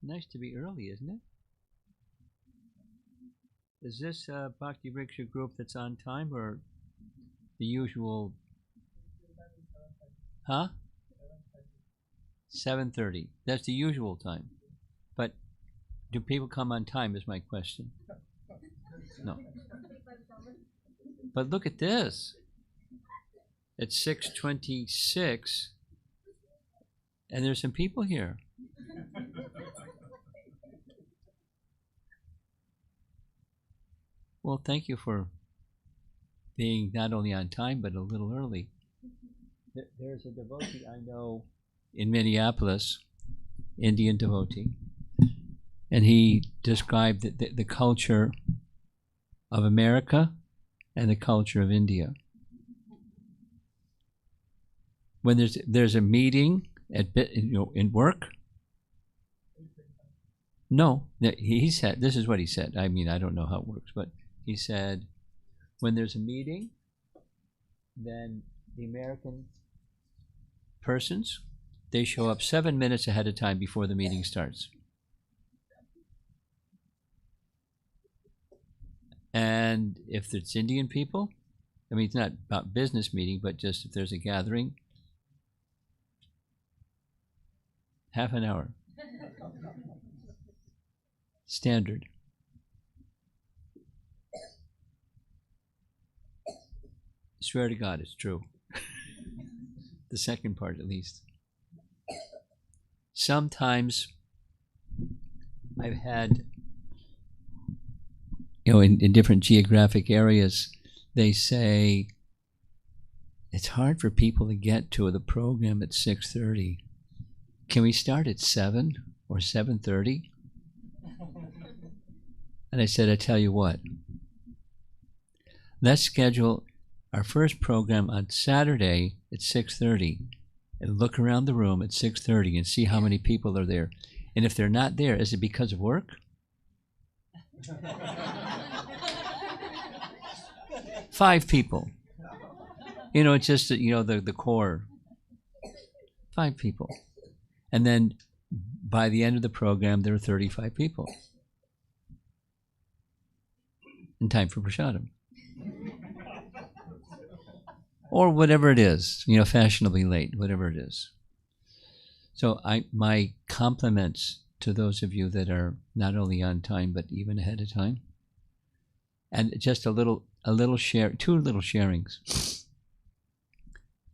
Nice to be early, isn't it? Is this a Bhakti Vriksha group that's on time or the usual? Huh? 7:30. That's the usual time. But do people come on time is my question. No. But look at this. It's 6:26 and there's some people here. Well, thank you for being not only on time but a little early. There's a devotee I know in Minneapolis, Indian devotee, and he described the culture of America and the culture of India. When there's a meeting in work. No, he said, this is what he said. I mean, I don't know how it works, but he said, when there's a meeting, then the American persons, they show up 7 minutes ahead of time before the meeting starts. And if it's Indian people, I mean, it's not about business meeting, but just if there's a gathering, half an hour. Standard. Swear to God, it's true. The second part, at least. Sometimes I've had, in different geographic areas, they say it's hard for people to get to the program at 6:30. Can we start at 7 or 7:30? And I said, I tell you what, let's schedule our first program on Saturday at 6:30 and look around the room at 6:30 and see how many people are there. And if they're not there, is it because of work? 5 people. It's just, the core. 5 people. And then by the end of the program, there are 35 people. In time for prasadam. Or whatever it is, fashionably late, whatever it is. So my compliments to those of you that are not only on time, but even ahead of time. And just a little share, 2 little sharings.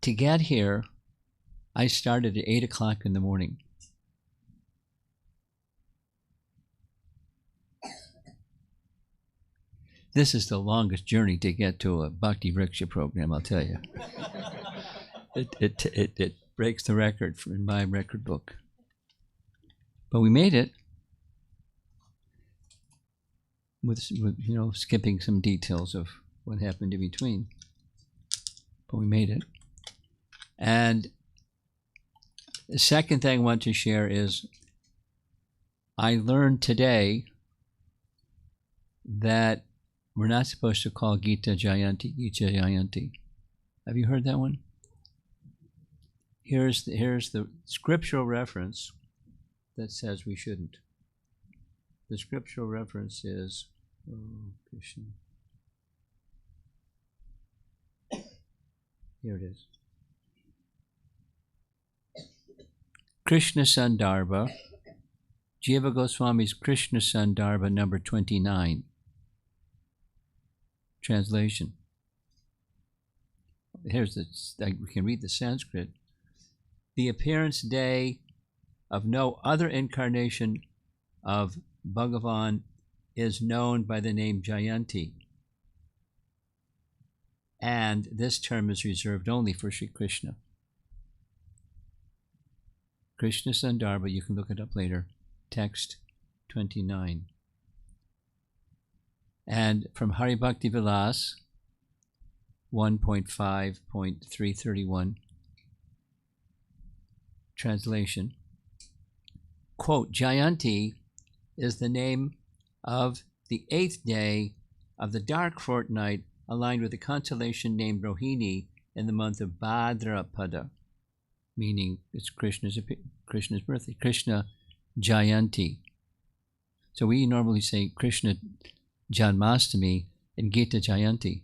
To get here, I started at 8 o'clock in the morning. This is the longest journey to get to a Bhakti Vriksha program, I'll tell you. It breaks the record in my record book. But we made it with skipping some details of what happened in between. But we made it. And the second thing I want to share is I learned today that we're not supposed to call Gita Jayanti Gita Jayanti. Have you heard that one? Here's the scriptural reference that says we shouldn't. The scriptural reference is Krishna. Here it is. Krishna Sandarbha, Jiva Goswami's Krishna Sandarbha number 29. Translation. We can read the Sanskrit. The appearance day of no other incarnation of Bhagavan is known by the name Jayanti. And this term is reserved only for Sri Krishna. Krishna Sandarbha, you can look it up later. Text 29. And from Hari Bhakti Vilas 1.5.331, translation, quote, Jayanti is the name of the 8th day of the dark fortnight aligned with the constellation named Rohini in the month of Bhadrapada, meaning it's Krishna's birthday. Krishna Jayanti. So we normally say Krishna Janmastami and Gita Jayanti.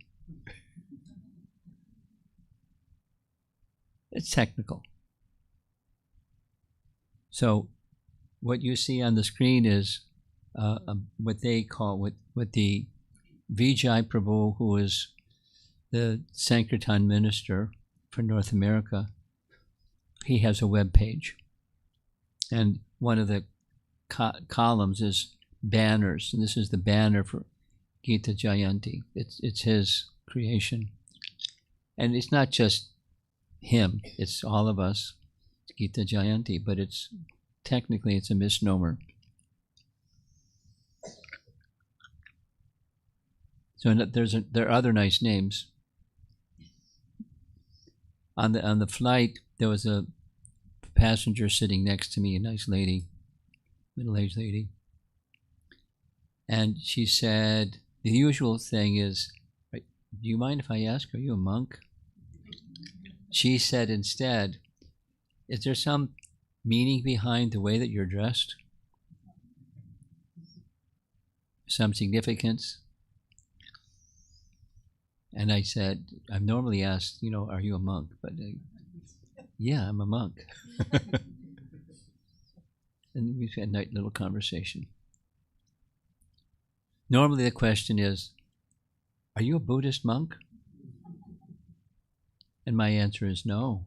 It's technical. So what you see on the screen is what they call, what the Vijay Prabhu, who is the Sankirtan minister for North America, he has a web page. And one of the columns is banners. And this is the banner for Gita Jayanti. It's his creation. And it's not just him, it's all of us. It's Gita Jayanti, but technically it's a misnomer. So there are other nice names. On the flight, there was a passenger sitting next to me, a nice lady, middle-aged lady. And she said, the usual thing is, do you mind if I ask, are you a monk? She said instead, is there some meaning behind the way that you're dressed? Some significance? And I said, I've normally asked, are you a monk? But yeah, I'm a monk. And we've had a nice little conversation. Normally the question is, are you a Buddhist monk? And my answer is no,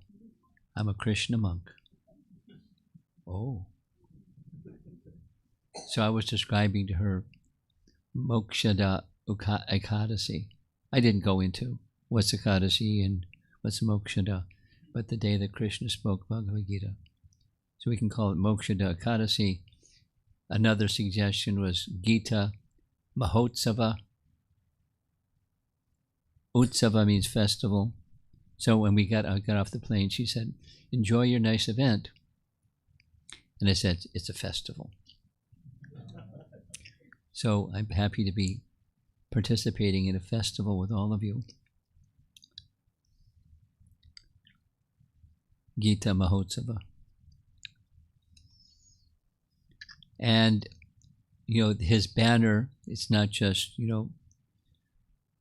I'm a Krishna monk. Oh. So I was describing to her Mokshada Ekadasi. I didn't go into what's Ekadasi and what's Mokshada, but the day that Krishna spoke Bhagavad Gita. So we can call it Mokshada Ekadasi. Another suggestion was Gita Mahotsava. Utsava means festival. So when I got off the plane, she said, enjoy your nice event. And I said, it's a festival. So I'm happy to be participating in a festival with all of you. Gita Mahotsava. And, his banner, it's not just,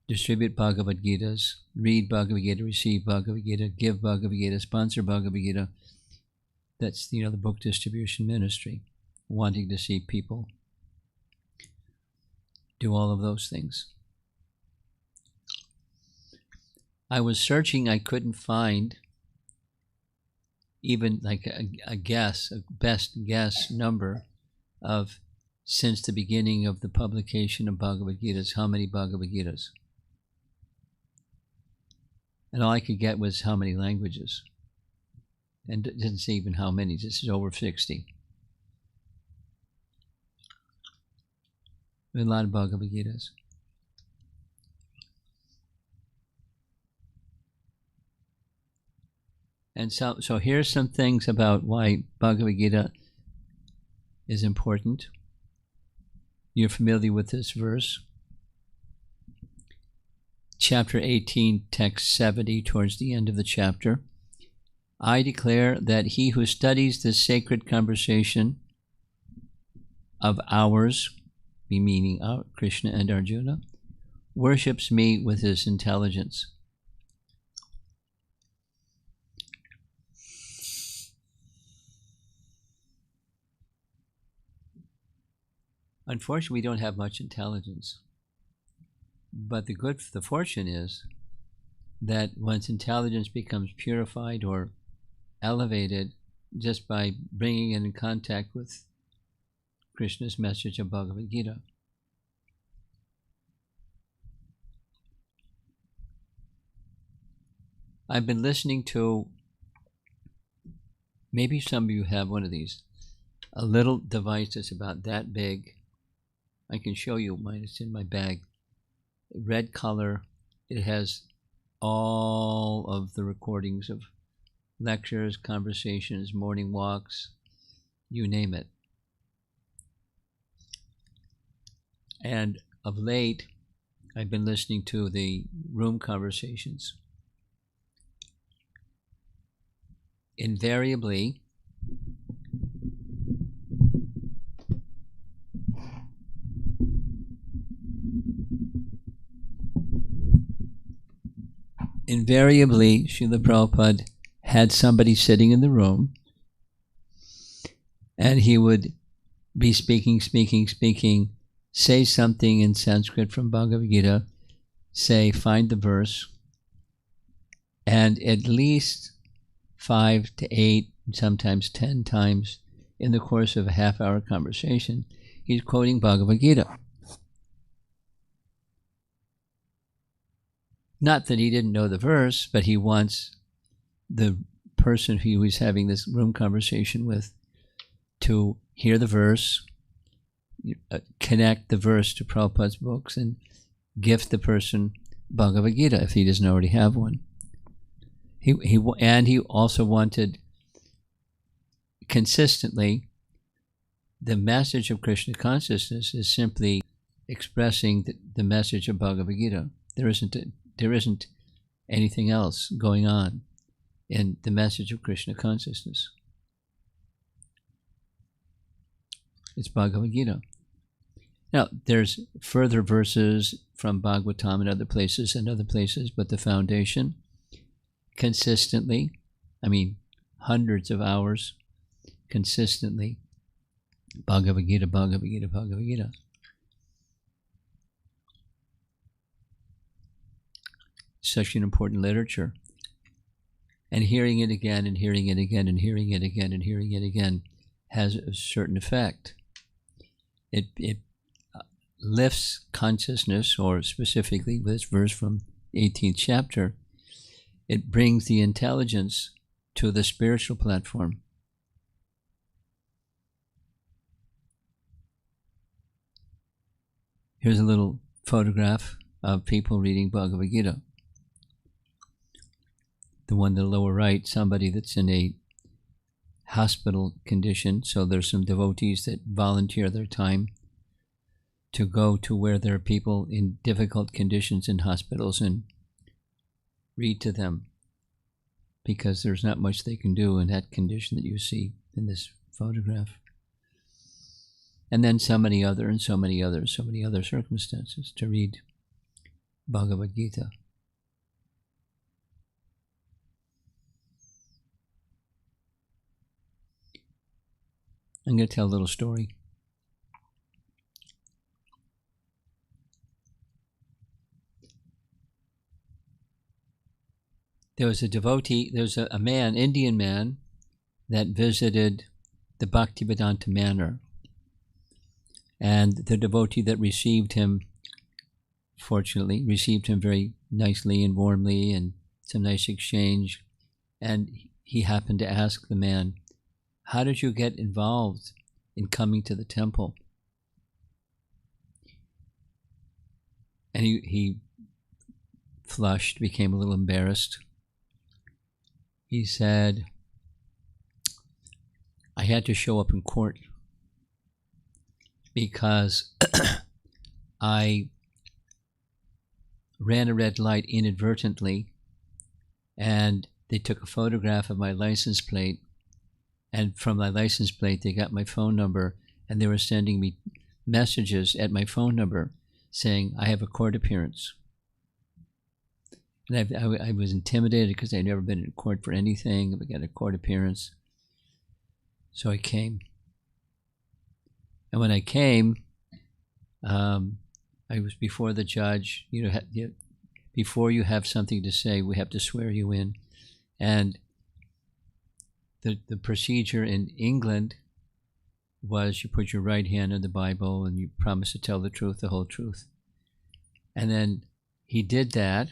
distribute Bhagavad Gitas, read Bhagavad Gita, receive Bhagavad Gita, give Bhagavad Gita, sponsor Bhagavad Gita. That's, the book distribution ministry, wanting to see people do all of those things. I was searching, I couldn't find even like a best guess number of, since the beginning of the publication of Bhagavad Gitas, how many Bhagavad Gitas. And all I could get was how many languages. And it didn't say even how many, this is over 60. A lot of Bhagavad Gitas. And so here's some things about why Bhagavad Gita is important. You're familiar with this verse. Chapter 18, text 70, towards the end of the chapter. I declare that he who studies this sacred conversation of ours, meaning Krishna and Arjuna, worships me with his intelligence. Unfortunately, we don't have much intelligence. But the fortune is that once intelligence becomes purified or elevated just by bringing it in contact with Krishna's message of Bhagavad Gita. I've been listening to, maybe some of you have one of these, a little device that's about that big. I can show you mine, it's in my bag. Red color, it has all of the recordings of lectures, conversations, morning walks, you name it. And of late, I've been listening to the room conversations. Invariably, invariably, Srila Prabhupada had somebody sitting in the room, and he would be speaking, say something in Sanskrit from Bhagavad Gita, say, find the verse, and at least 5 to 8, sometimes 10 times in the course of a half-hour conversation, he's quoting Bhagavad Gita. Not that he didn't know the verse, but he wants the person who he's having this room conversation with to hear the verse, connect the verse to Prabhupada's books, and gift the person Bhagavad Gita if he doesn't already have one. He also wanted consistently, the message of Krishna consciousness is simply expressing the message of Bhagavad Gita. There isn't anything else going on in the message of Krishna consciousness. It's Bhagavad Gita. Now, there's further verses from Bhagavatam and other places, but the foundation, consistently, hundreds of hours, consistently, Bhagavad Gita, Bhagavad Gita, Bhagavad Gita. Such an important literature. And hearing it again, and hearing it again, and hearing it again, and hearing it again has a certain effect. It lifts consciousness, or specifically this verse from the 18th chapter, it brings the intelligence to the spiritual platform. Here's a little photograph of people reading Bhagavad Gita. The one in the lower right, somebody that's in a hospital condition, so there's some devotees that volunteer their time to go to where there are people in difficult conditions in hospitals and read to them, because there's not much they can do in that condition that you see in this photograph. And then so many other circumstances to read Bhagavad Gita. I'm going to tell a little story. There was a devotee, there's a man, Indian man, that visited the Bhaktivedanta Manor. And the devotee that received him, fortunately, received him very nicely and warmly, and some nice exchange. And he happened to ask the man, how did you get involved in coming to the temple? And he flushed, became a little embarrassed. He said, I had to show up in court because I ran a red light inadvertently, and they took a photograph of my license plate, and from my license plate they got my phone number, and they were sending me messages at my phone number saying, I have a court appearance. And I was intimidated because I'd never been in court for anything. I got a court appearance. So I came. And when I came, I was before the judge. Before you have something to say, we have to swear you in. And the procedure in England was you put your right hand on the Bible and you promise to tell the truth, the whole truth. And then he did that.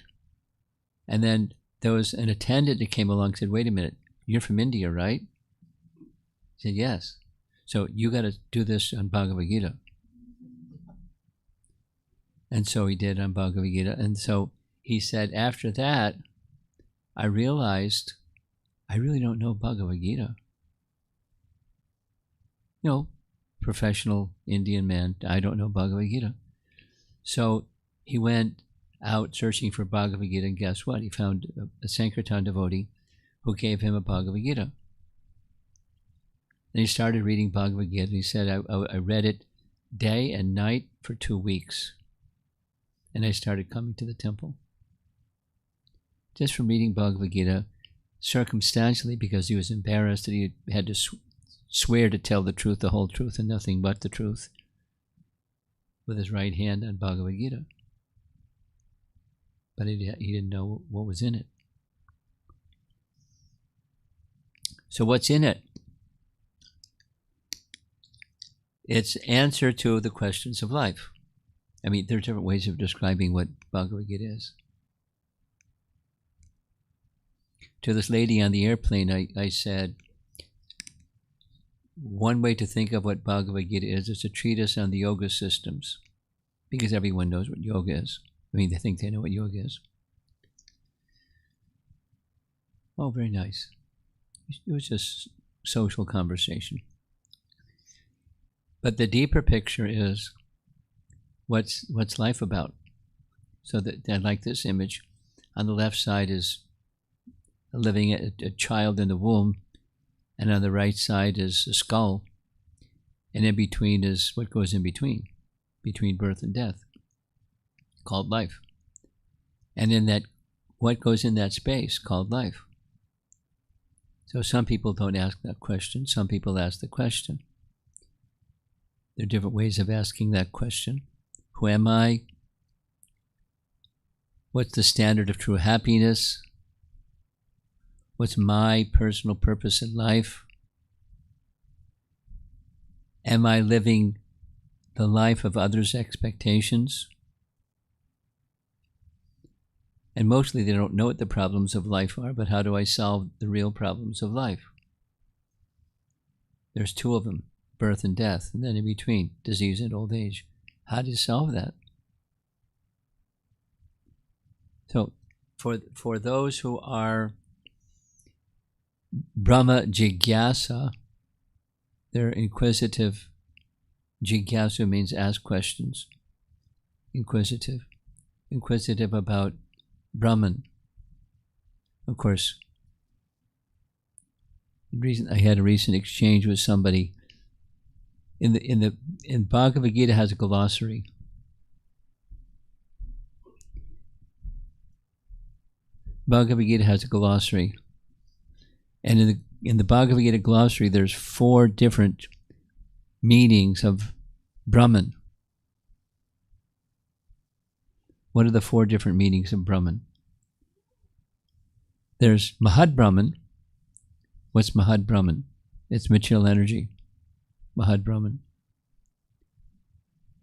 And then there was an attendant that came along and said, wait a minute, you're from India, right? He said, yes. So you got to do this on Bhagavad Gita. And so he did on Bhagavad Gita. And so he said, after that, I realized I really don't know Bhagavad Gita. Professional Indian man, I don't know Bhagavad Gita. So he went out searching for Bhagavad Gita, and guess what? He found a Sankirtan devotee who gave him a Bhagavad Gita. And he started reading Bhagavad Gita. He said, I read it day and night for 2 weeks. And I started coming to the temple. just from reading Bhagavad Gita, circumstantially, because he was embarrassed that he had to swear to tell the truth, the whole truth, and nothing but the truth, with his right hand on Bhagavad Gita. But he didn't know what was in it. So what's in it? It's answer to the questions of life. I mean, there are different ways of describing what Bhagavad Gita is. To this lady on the airplane, I said, one way to think of what Bhagavad Gita is a treatise on the yoga systems, because everyone knows what yoga is. I mean, they think they know what yoga is. Oh, very nice. It was just social conversation. But the deeper picture is, what's life about? So that I like this image. On the left side is living a child in the womb, and on the right side is a skull, and in between is what goes in between birth and death, called life. And in that, what goes in that space, called life. So some people don't ask that question, some people ask the question. There are different ways of asking that question. Who am I? What's the standard of true happiness? What's my personal purpose in life? Am I living the life of others' expectations? And mostly they don't know what the problems of life are, but how do I solve the real problems of life? There's two of them, birth and death, and then in between, disease and old age. How do you solve that? So for those who are Brahma Jigyasa, they're inquisitive. Jigyasu means ask questions. Inquisitive about Brahman. Of course, I had a recent exchange with somebody. In Bhagavad Gita has a glossary. Bhagavad Gita has a glossary, and in the Bhagavad Gita glossary, there's 4 different meanings of Brahman. What are the 4 different meanings of Brahman? There's Mahad Brahman. What's Mahad Brahman? It's material energy. Mahad Brahman.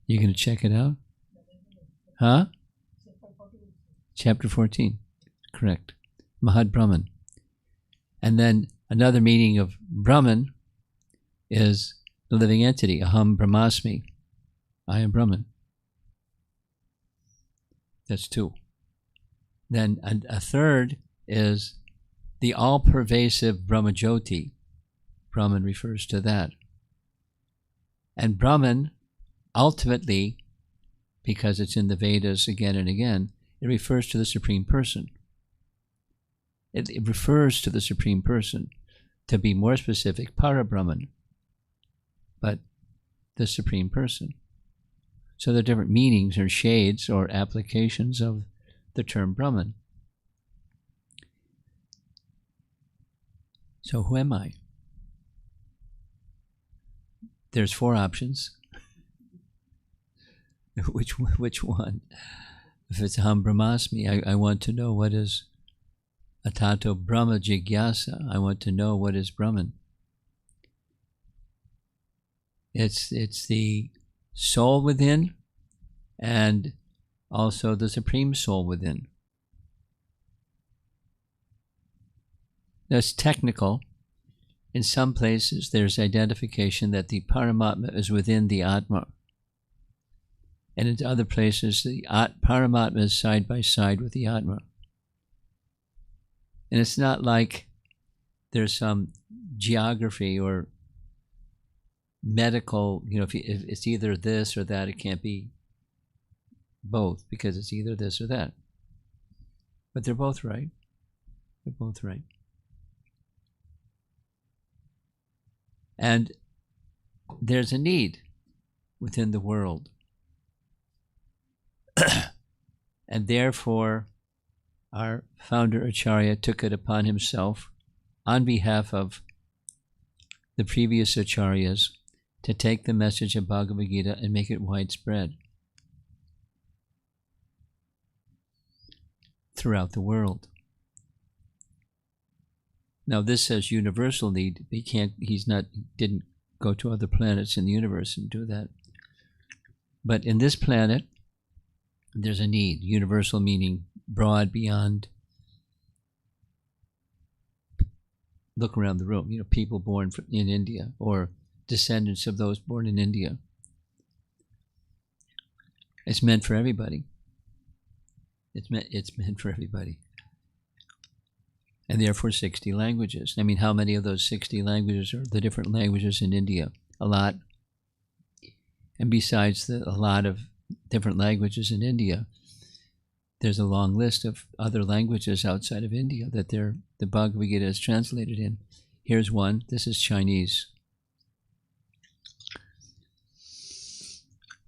You going to check it out? Huh? Chapter 14. Correct. Mahad Brahman. And then another meaning of Brahman is the living entity. Aham Brahmasmi. I am Brahman. That's 2. Then a third is the all-pervasive Brahmajyoti. Brahman refers to that. And Brahman, ultimately, because it's in the Vedas again and again, it refers to the Supreme Person. It refers to the Supreme Person. To be more specific, Para-Brahman, but the Supreme Person. So there are different meanings or shades or applications of the term Brahman. So who am I? There's 4 options. Which one? If it's Aham Brahmasmi, I want to know what is Atato Brahma Jigyasa. I want to know what is Brahman. It's the soul within and also the Supreme Soul within. That's technical. In some places, there's identification that the Paramatma is within the Atma. And in other places, the Paramatma is side by side with the Atma. And it's not like there's some geography or medical, if it's either this or that, it can't be both, because it's either this or that. But they're both right. They're both right. And there's a need within the world. And therefore, our founder Acharya took it upon himself on behalf of the previous Acharyas to take the message of Bhagavad Gita and make it widespread throughout the world. Now this says universal need. Didn't go to other planets in the universe and do that. But in this planet, there's a need. Universal meaning broad beyond. Look around the room. People born in India or descendants of those born in India. It's meant for everybody. It's meant for everybody. And therefore 60 languages. I mean, how many of those 60 languages are the different languages in India? A lot. And besides a lot of different languages in India, there's a long list of other languages outside of India that the Bhagavad Gita is translated in. Here's one. This is Chinese.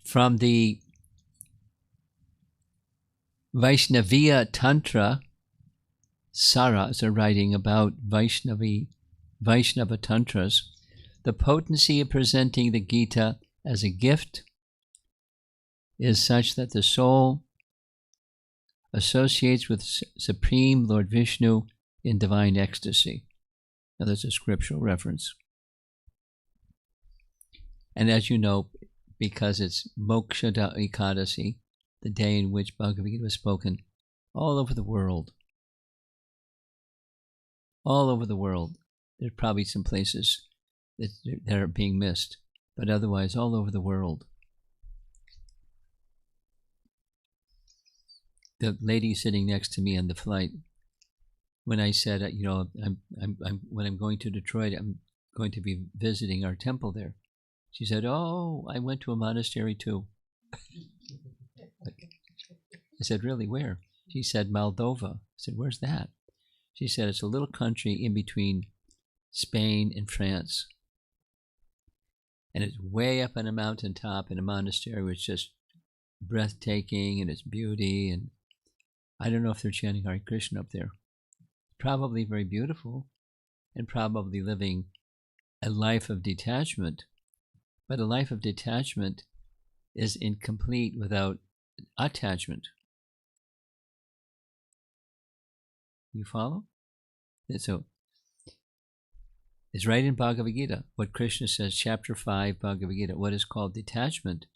From the Vaishnaviya Tantra, Sara is a writing about Vaishnava Tantras, the potency of presenting the Gita as a gift is such that the soul associates with Supreme Lord Vishnu in divine ecstasy. Now that's a scriptural reference. And as you know, because it's Moksha Ekadasi, the day in which Bhagavad Gita was spoken, all over the world, there's probably some places that are being missed, but otherwise all over the world. The lady sitting next to me on the flight, when I said, when I'm going to Detroit, I'm going to be visiting our temple there. She said, "Oh, I went to a monastery too." I said, "Really? Where?" She said, "Moldova." I said, "Where's that?" She said, "It's a little country in between Spain and France. And it's way up on a mountaintop in a monastery which is just breathtaking in its beauty. And I don't know if they're chanting Hare Krishna up there. Probably very beautiful and probably living a life of detachment. But a life of detachment is incomplete without attachment. You follow? And so it's right in Bhagavad Gita. What Krishna says, chapter 5, Bhagavad Gita, what is called detachment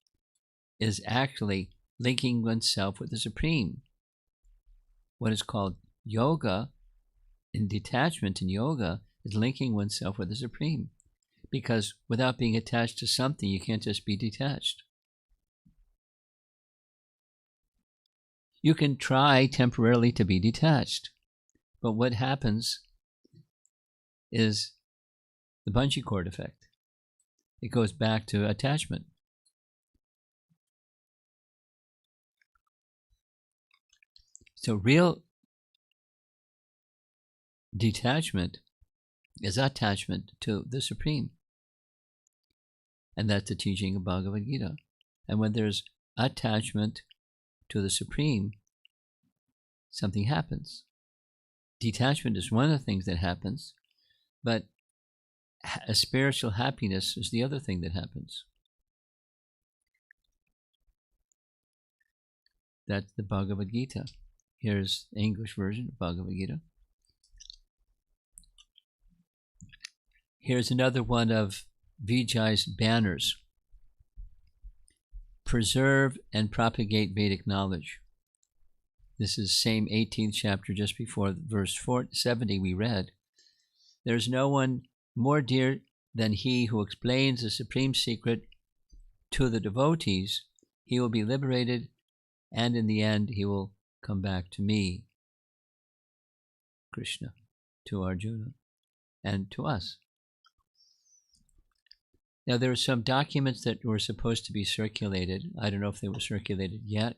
is actually linking oneself with the Supreme. What is called yoga, in detachment in yoga, is linking oneself with the Supreme. Because without being attached to something, you can't just be detached. You can try temporarily to be detached, but what happens is the bungee cord effect. It goes back to attachment. So real detachment is attachment to the Supreme. And that's the teaching of Bhagavad Gita. And when there's attachment to the Supreme, something happens. Detachment is one of the things that happens, but a spiritual happiness is the other thing that happens. That's the Bhagavad Gita. Here's the English version of Bhagavad Gita. Here's another one of Vijay's banners. Preserve and propagate Vedic knowledge. This is same 18th chapter, just before verse 70 we read. There's no one more dear than he who explains the supreme secret to the devotees. He will be liberated, and in the end he will come back to me, Krishna, to Arjuna, and to us. Now, there are some documents that were supposed to be circulated. I don't know if they were circulated yet.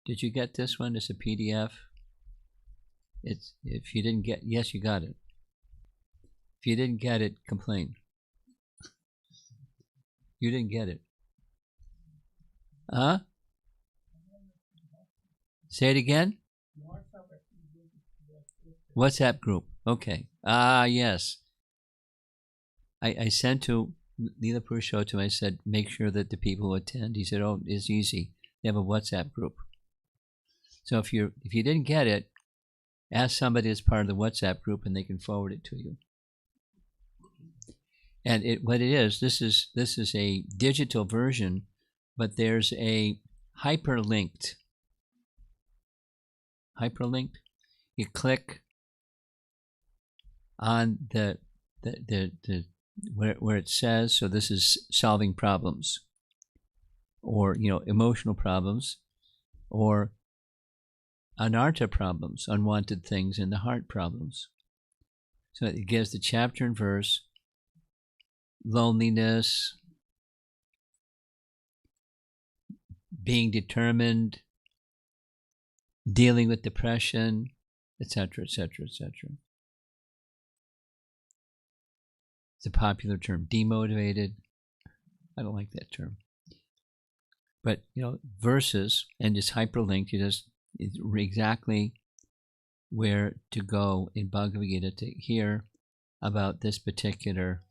Did you get this one? It's a PDF. If you didn't get, yes, you got it. If you didn't get it, complain. You didn't get it. Huh? Say it again? WhatsApp group. Okay. Ah, yes. I sent to Leela Purushottam. I said, make sure that the people who attend. He said, oh, it's easy. They have a WhatsApp group. So if you didn't get it, ask somebody as part of the WhatsApp group, and they can forward it to you. And what it is, this is a digital version, but there's a hyperlinked. You click on the where it says, so this is solving problems, or emotional problems, or anartha problems, unwanted things in the heart problems. So it gives the chapter and verse, loneliness, being determined, dealing with depression, etc., etc., etc. It's a popular term, demotivated. I don't like that term. But, verses, and it's hyperlinked. It's exactly where to go in Bhagavad Gita to hear about this particular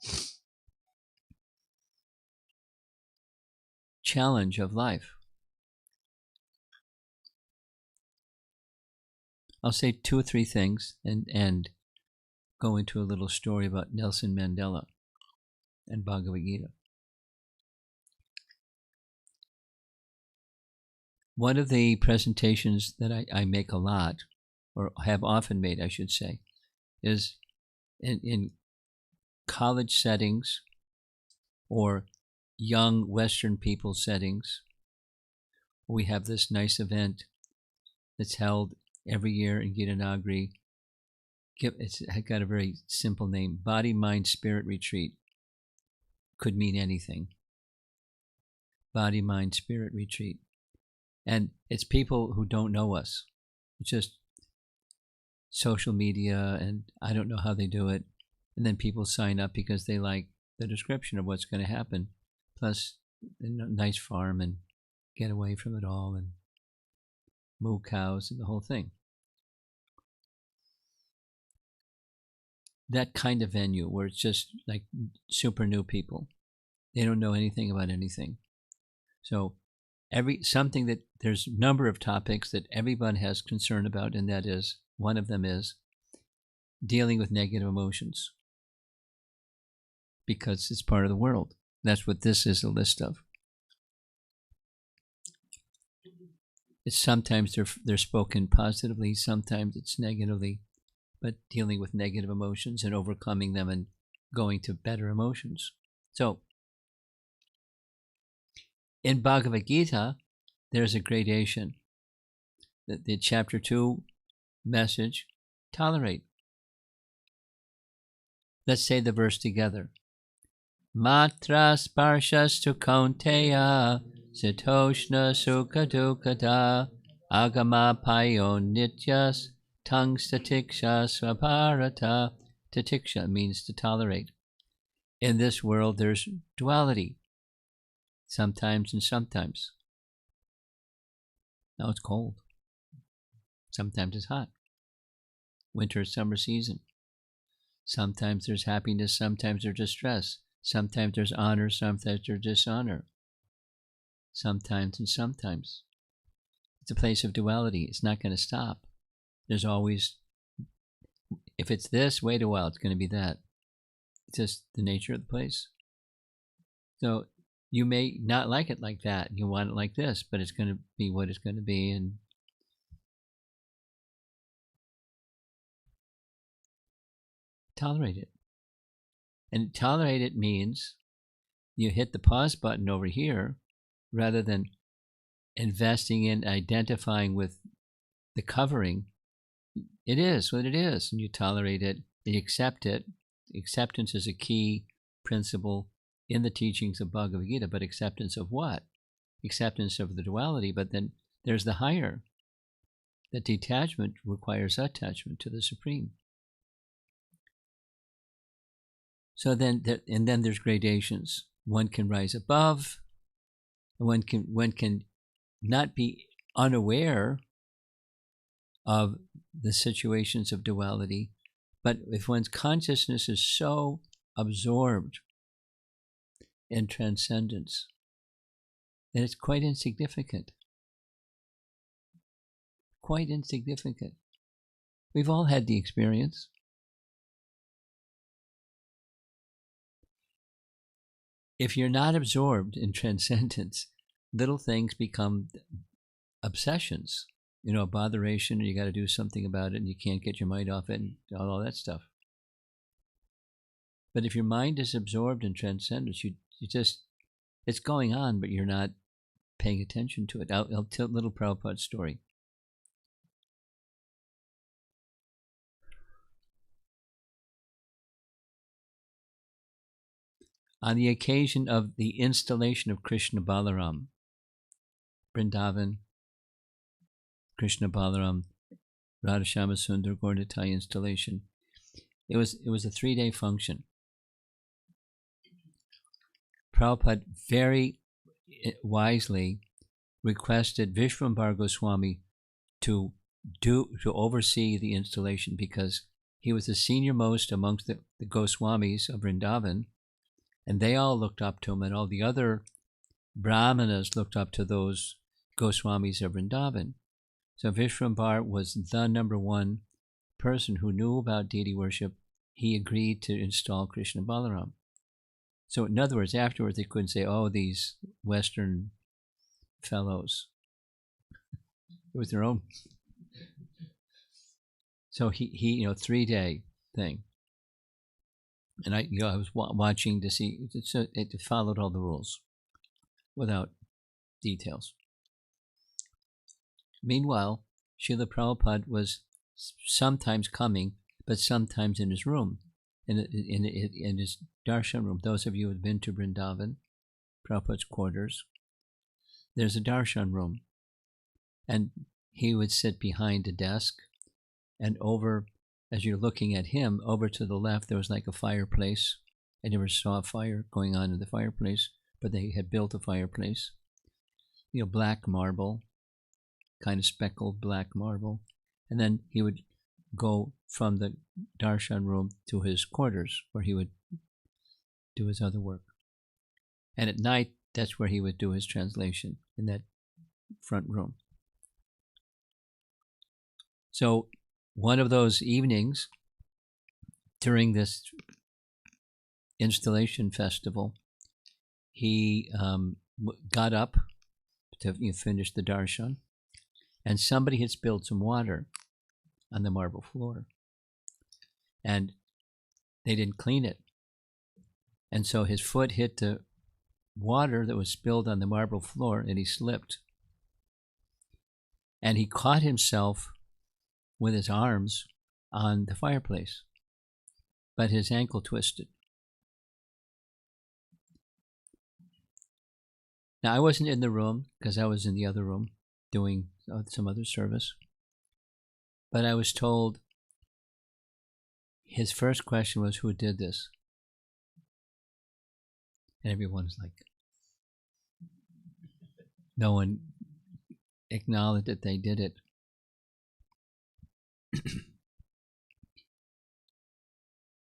challenge of life. I'll say 2 or 3 things and go into a little story about Nelson Mandela and Bhagavad Gita. One of the presentations that I make a lot, or have often made, I should say, is in college settings or young Western people settings. We have this nice event that's held every year in Gita Nagari. It's got a very simple name, Body, Mind, Spirit Retreat. Could mean anything. Body, Mind, Spirit Retreat. And it's people who don't know us. It's just social media, and I don't know how they do it. And then people sign up because they like the description of what's going to happen. Plus, a nice farm, and get away from it all, and moo cows, and the whole thing. That kind of venue where it's just like super new people. They don't know anything about anything. So something that there's a number of topics that everyone has concern about, and that is, one of them is dealing with negative emotions, because it's part of the world. That's what this is a list of. It's sometimes they're spoken positively, sometimes it's negatively, but dealing with negative emotions and overcoming them and going to better emotions. So in Bhagavad Gita, there's a gradation. The chapter 2 message, tolerate. Let's say the verse together. Matra sparshas kaunteya sitoshna sukha dukkha agama payo nityas tang statiksha swaparata. Tatiksha means to tolerate. In this world there's duality, sometimes and sometimes. Now it's cold. Sometimes it's hot. Winter, summer season. Sometimes there's happiness, sometimes there's distress. Sometimes there's honor, sometimes there's dishonor. Sometimes and sometimes. It's a place of duality. It's not going to stop. There's always, if it's this, wait a while, it's going to be that. It's just the nature of the place. So you may not like it like that. You want it like this, but it's going to be what it's going to be. And tolerate it. And tolerate it means you hit the pause button over here rather than investing in identifying with the covering. It is what it is, and you tolerate it, and you accept it. Acceptance is a key principle in the teachings of Bhagavad Gita, but acceptance of what? Acceptance of the duality, but then there's the higher. That detachment requires attachment to the Supreme. So then there's gradations. One can rise above. One can not be unaware of the situations of duality. But if one's consciousness is so absorbed in transcendence, then it's quite insignificant. Quite insignificant. We've all had the experience. If you're not absorbed in transcendence, little things become obsessions. You know, a botheration, you got to do something about it, and you can't get your mind off it, and all that stuff. But if your mind is absorbed in transcendence, you just, it's going on, but you're not paying attention to it. I'll tell a little Prabhupada story. On the occasion of the installation of Krishna Balaram, Vrindavan, Krishna Balaram, Radhashama Sundar Gauratai installation, it was a 3-day function. Prabhupada very wisely requested Vishvambhara Goswami to oversee the installation, because he was the senior most amongst the Goswamis of Vrindavan, and they all looked up to him, and all the other Brahmanas looked up to those Goswamis of Vrindavan. So Vishvambhara was the number one person who knew about deity worship. He agreed to install Krishna Balaram. So in other words, afterwards they couldn't say, oh, these Western fellows. It was their own. So he 3-day thing. And I was watching to see, it followed all the rules without details. Meanwhile, Srila Prabhupada was sometimes coming, but sometimes in his room, in his darshan room. Those of you who have been to Vrindavan, Prabhupada's quarters, there's a darshan room. And he would sit behind a desk, and over, as you're looking at him, over to the left, there was like a fireplace. I never saw a fire going on in the fireplace, but they had built a fireplace. Black marble, kind of speckled black marble. And then he would go from the darshan room to his quarters, where he would do his other work. And at night, that's where he would do his translation, in that front room. So one of those evenings during this installation festival, he got up to finish the darshan, and somebody had spilled some water on the marble floor, and they didn't clean it. And so his foot hit the water that was spilled on the marble floor, and he slipped. And he caught himself with his arms on the fireplace, but his ankle twisted. Now, I wasn't in the room because I was in the other room doing some other service, but I was told his first question was, who did this? And everyone's like, no one acknowledged that they did it.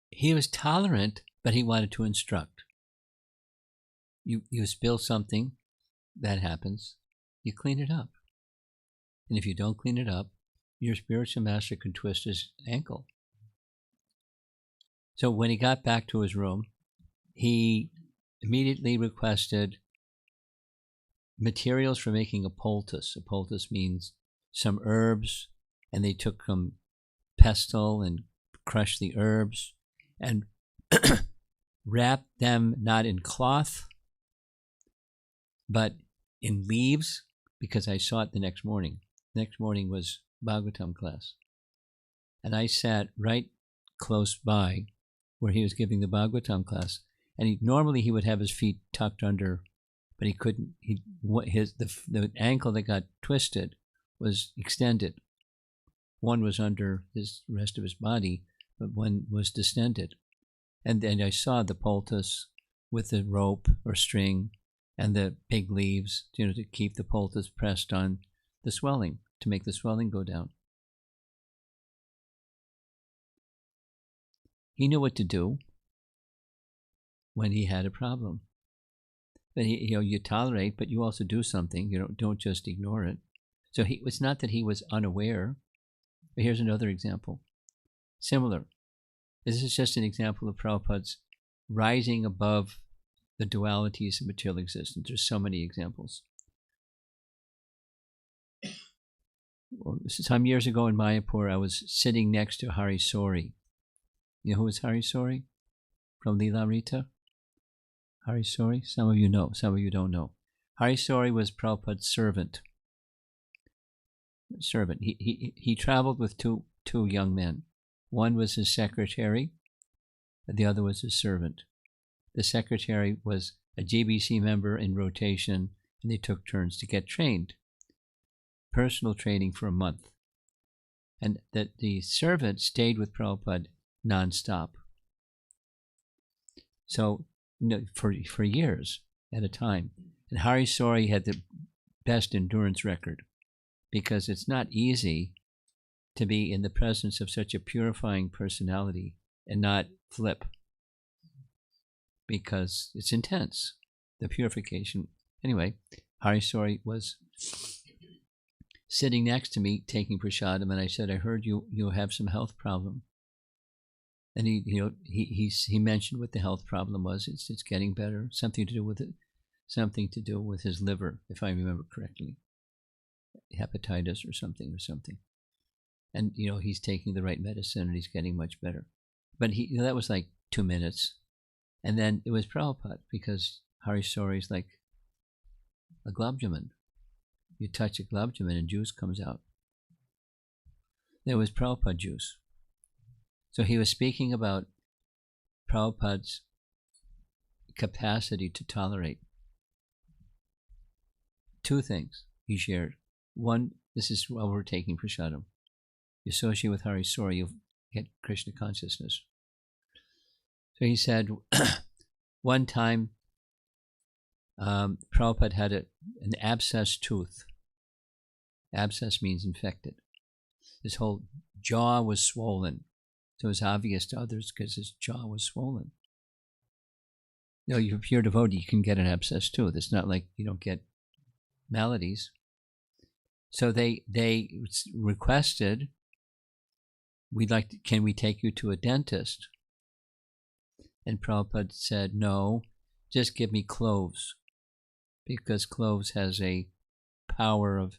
He was tolerant, but he wanted to instruct. You spill something, that happens, you clean it up. And if you don't clean it up, your spiritual master can twist his ankle. So when he got back to his room, he immediately requested materials for making a poultice. A poultice means some herbs, and they took some pestle and crushed the herbs and wrapped them not in cloth, but in leaves, because I saw it the next morning. The next morning was Bhagavatam class. And I sat right close by where he was giving the Bhagavatam class. And normally he would have his feet tucked under, but he couldn't. The ankle that got twisted was extended. One was under the rest of his body, but one was distended. And then I saw the poultice with the rope or string and the big leaves, to keep the poultice pressed on the swelling, to make the swelling go down. He knew what to do when he had a problem. But you tolerate, but you also do something. You don't just ignore it. So it's not that he was unaware. But here's another example. Similar. This is just an example of Prabhupada's rising above the dualities of material existence. There's so many examples. Some years ago in Mayapur, I was sitting next to Hari Sori. You know who is Hari Sori? From Leela Rita? Hari Sori? Some of you know, some of you don't know. Hari Sori was Prabhupada's servant. He traveled with two young men. One was his secretary, and the other was his servant. The secretary was a GBC member in rotation, and they took turns to get trained. Personal training for a month. And that the servant stayed with Prabhupada non-stop. So, for years at a time. And Hari Sori had the best endurance record, because it's not easy to be in the presence of such a purifying personality and not flip, because it's intense, the purification. Anyway, Hari Sori was sitting next to me taking prasadam, and I said, I heard you have some health problem. And he mentioned what the health problem was. It's getting better. Something to do with his liver, if I remember correctly. Hepatitis or something. And he's taking the right medicine and he's getting much better. But that was like 2 minutes. And then it was Prabhupada, because Hari Sori is like a gulab jamun. You touch a gulab jamun and juice comes out. There was Prabhupada juice. So he was speaking about Prabhupada's capacity to tolerate. 2 things he shared. One, this is while we're taking prasadam. You associate with Hari Sori, you'll get Krishna consciousness. So he said, one time, Prabhupada had an abscess tooth. Abscess means infected. His whole jaw was swollen. So it was obvious to others because his jaw was swollen. If you're a devotee, you can get an abscess tooth. It's not like you don't get maladies. So they requested, can we take you to a dentist? And Prabhupada said, no, just give me cloves, because cloves has a power of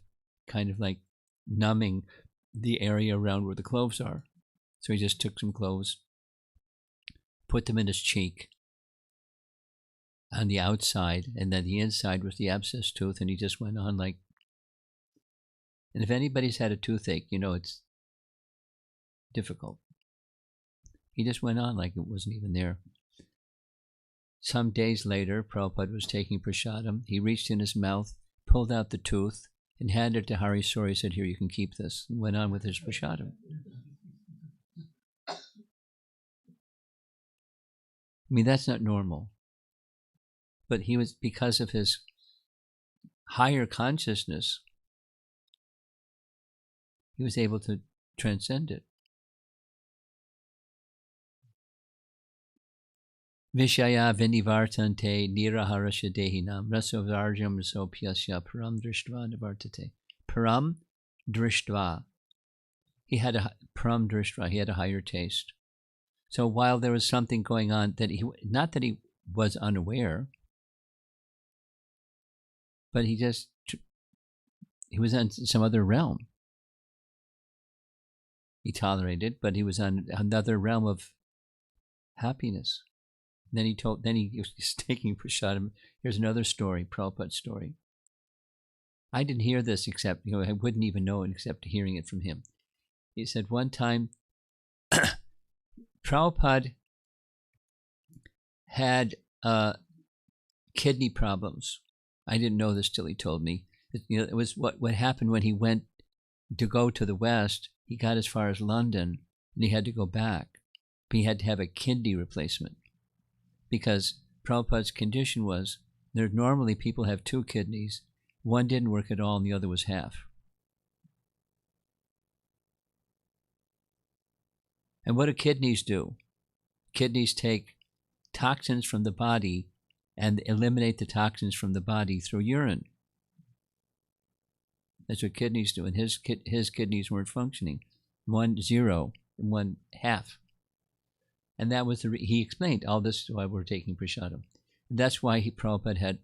kind of like numbing the area around where the cloves are. So he just took some cloves, put them in his cheek on the outside, and then the inside was the abscess tooth, and he just went on like. And if anybody's had a toothache, it's difficult. He just went on like it wasn't even there. Some days later, Prabhupada was taking prasadam. He reached in his mouth, pulled out the tooth, and handed it to Hari Sori, said, here, you can keep this, and went on with his prasadam. I mean, that's not normal. But he was, because of his higher consciousness, he was able to transcend it. Vishaya vinivartante niraharasya dehinam rasovarjam rasopyasya param drishtva nivartate. Param drishtva. He had a param drishtva, he had a higher taste. So while there was something going on that not that he was unaware, but he was in some other realm. He tolerated, but he was on another realm of happiness. Then he was taking prasadam. Here's another story, Prabhupada's story. I didn't hear this except, I wouldn't even know it except hearing it from him. He said one time, Prabhupada had kidney problems. I didn't know this till he told me. It was what happened when he went to go to the West. He got as far as London, and he had to go back. But he had to have a kidney replacement, because Prabhupada's condition was, normally people have 2 kidneys. One didn't work at all, and the other was half. And what do kidneys do? kidneys take toxins from the body and eliminate the toxins from the body through urine. That's what kidneys do, and his kidneys weren't functioning. 1 0 and 1 half. And that was he explained all this is why we're taking prasadam. That's why Prabhupada had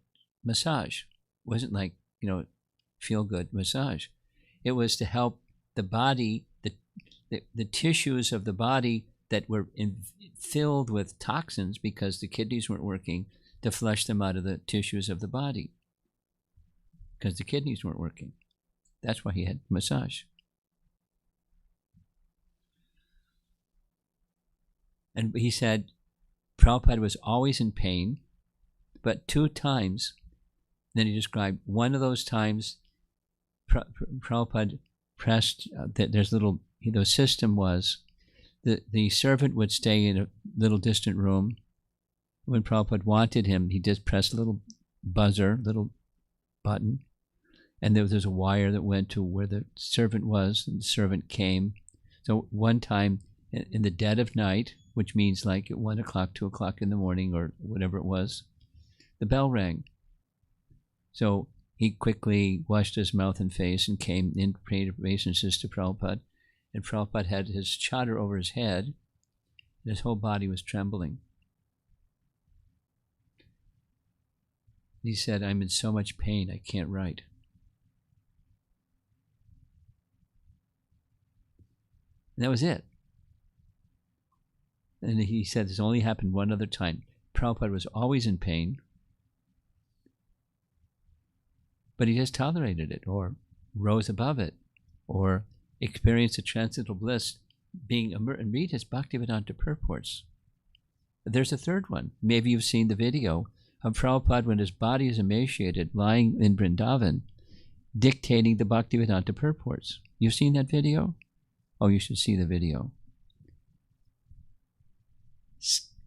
massage. It wasn't like, feel good massage. It was to help the body, the tissues of the body that were filled with toxins because the kidneys weren't working, to flush them out of the tissues of the body because the kidneys weren't working. That's why he had massage. And he said Prabhupada was always in pain, but 2 times, then he described one of those times Prabhupada pressed, there's little, the system was, the servant would stay in a little distant room. When Prabhupada wanted him, he just pressed a little buzzer, little button, and there was a wire that went to where the servant was, and the servant came. So one time, in the dead of night, which means like at 1 o'clock, 2 o'clock in the morning, or whatever it was, the bell rang. So he quickly washed his mouth and face and came in, prayed obeisances to Prabhupada. And Prabhupada had his chadar over his head, and his whole body was trembling. He said, "I'm in so much pain, I can't write." And that was it. And he said this only happened one other time. Prabhupada was always in pain, but he just tolerated it, or rose above it, or experienced a transcendental bliss being immersed. And read his Bhaktivedanta purports. There's a third one. Maybe you've seen the video of Prabhupada when his body is emaciated, lying in Vrindavan, dictating the Bhaktivedanta purports. You've seen that video? Oh, you should see the video.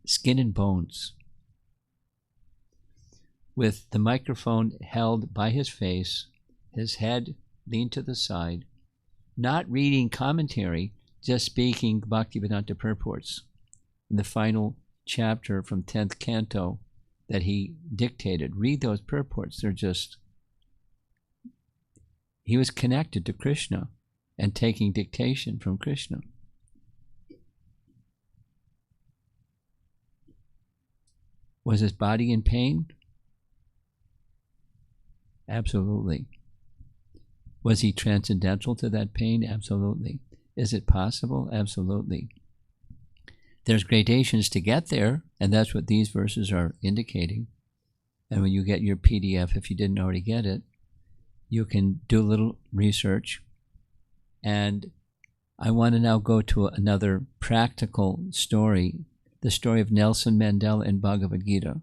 Skin and bones, with the microphone held by his face, his head leaned to the side, not reading commentary, just speaking Bhaktivedanta purports. In the final chapter from 10th canto that he dictated, read those purports. They're just, he was connected to Krishna and taking dictation from Krishna. Was his body in pain? Absolutely. Was he transcendental to that pain? Absolutely. Is it possible? Absolutely. There's gradations to get there, and that's what these verses are indicating. And when you get your PDF, if you didn't already get it, you can do a little research. And I want to now go to another practical story, the story of Nelson Mandela in Bhagavad Gita.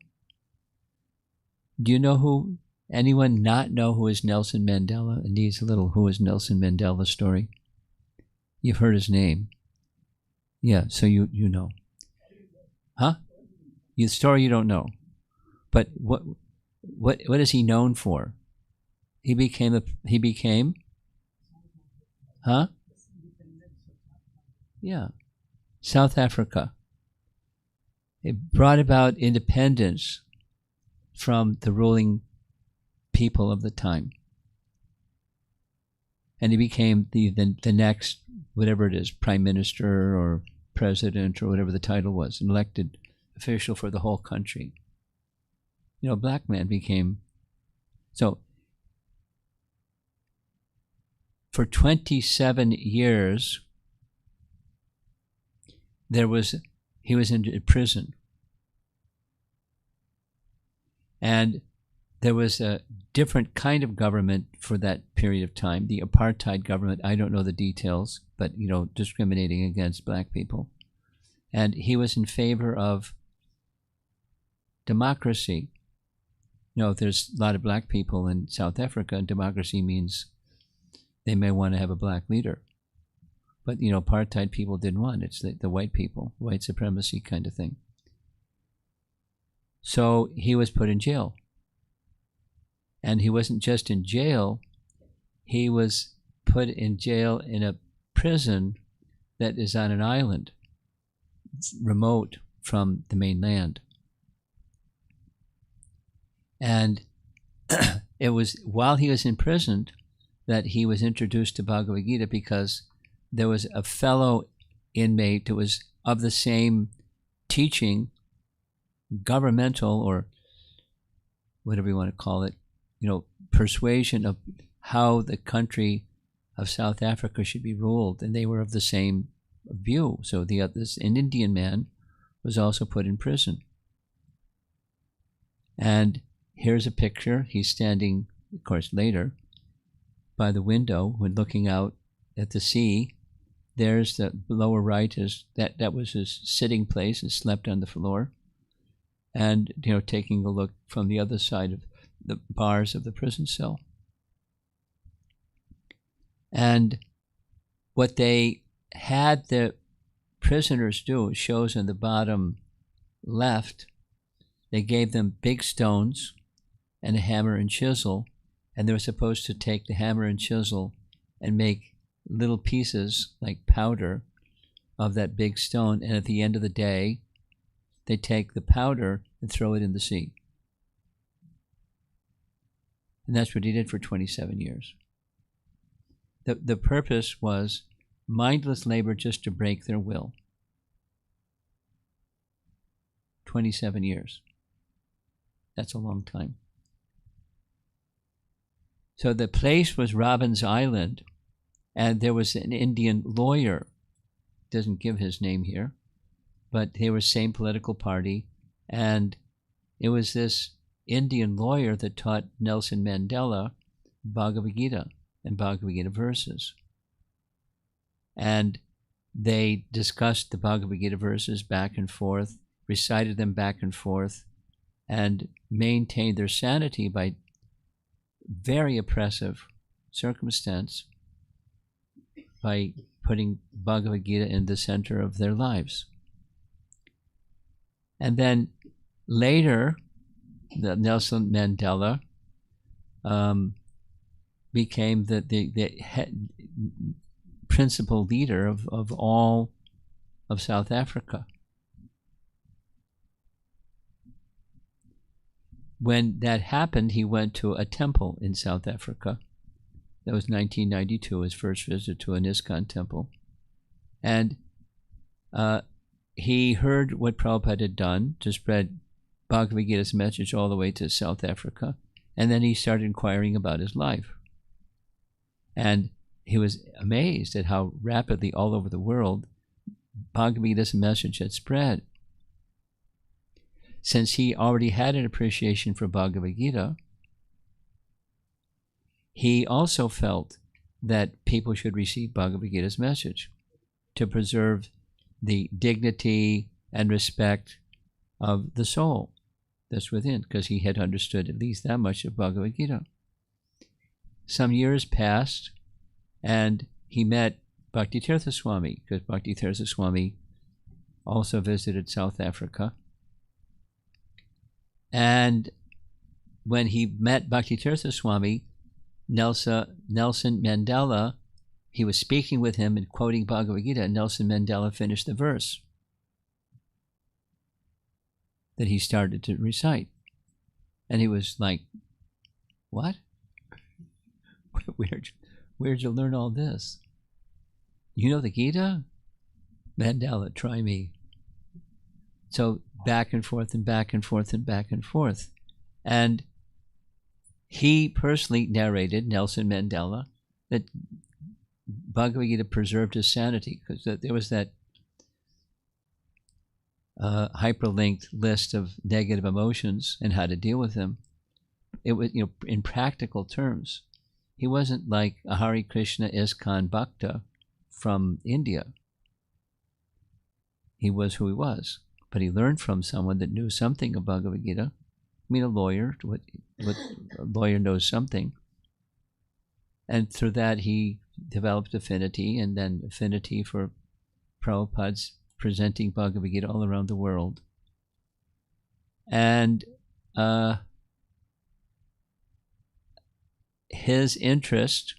Do you know anyone not know who is Nelson Mandela? It needs a little who is Nelson Mandela story. You've heard his name. Yeah, so you know. Huh? The story you don't know. But what is he known for? He became huh? Yeah. South Africa. It brought about independence from the ruling people of the time. And he became the next, whatever it is, prime minister or president or whatever the title was, an elected official for the whole country. A black man became. So for 27 years, he was in prison. And there was a different kind of government for that period of time, the apartheid government. I don't know the details, but, discriminating against black people. And he was in favor of democracy. There's a lot of black people in South Africa, and democracy means they may want to have a black leader. But, apartheid people didn't want it. It's the white people, white supremacy kind of thing. So he was put in jail. And he wasn't just in jail, he was put in jail in a prison that is on an island. It's remote, from the mainland. And it was while he was imprisoned that he was introduced to Bhagavad Gita, because there was a fellow inmate who was of the same teaching, governmental, or whatever you want to call it, persuasion of how the country of South Africa should be ruled, and they were of the same view. So an Indian man was also put in prison. And here's a picture. He's standing, of course, later by the window when looking out at the sea. There's the lower right, is that was his sitting place, and slept on the floor. And taking a look from the other side of the bars of the prison cell. And what they had the prisoners do, it shows in the bottom left, they gave them big stones and a hammer and chisel, and they were supposed to take the hammer and chisel and make little pieces like powder of that big stone, and at the end of the day they take the powder and throw it in the sea. And that's what he did for 27 years. The purpose was mindless labor just to break their will. 27 years. That's a long time. So the place was Robin's Island, and there was an Indian lawyer, doesn't give his name here, but they were same political party, and it was this Indian lawyer that taught Nelson Mandela Bhagavad Gita and Bhagavad Gita verses. And they discussed the Bhagavad Gita verses back and forth, recited them back and forth, and maintained their sanity by very oppressive circumstance, by putting Bhagavad Gita in the center of their lives. And then later, Nelson Mandela became the principal leader of all of South Africa. When that happened, he went to a temple in South Africa. That was 1992, his first visit to an ISKCON temple. And he heard what Prabhupada had done to spread Bhagavad Gita's message all the way to South Africa. And then he started inquiring about his life. And he was amazed at how rapidly all over the world Bhagavad Gita's message had spread. Since he already had an appreciation for Bhagavad Gita, he also felt that people should receive Bhagavad Gita's message to preserve the dignity and respect of the soul that's within, because he had understood at least that much of Bhagavad Gita. Some years passed, and he met Bhaktitirtha Swami, because Bhaktitirtha Swami also visited South Africa. And when he met Bhaktitirtha Swami, Nelson Mandela, he was speaking with him and quoting Bhagavad Gita, and Nelson Mandela finished the verse that he started to recite. And he was like, what? Where'd you learn all this? You know the Gita? Mandela, try me. So back and forth and back and forth and back and forth. And he personally narrated, Nelson Mandela, that Bhagavad Gita preserved his sanity, because there was that hyperlinked list of negative emotions and how to deal with them. It was, in practical terms. He wasn't like a Hare Krishna ISKCON Bhakta from India. He was who he was, but he learned from someone that knew something of Bhagavad Gita. I mean, a lawyer, what a lawyer knows something. And through that, he developed affinity, and then affinity for Prabhupada's presenting Bhagavad Gita all around the world. And his interest,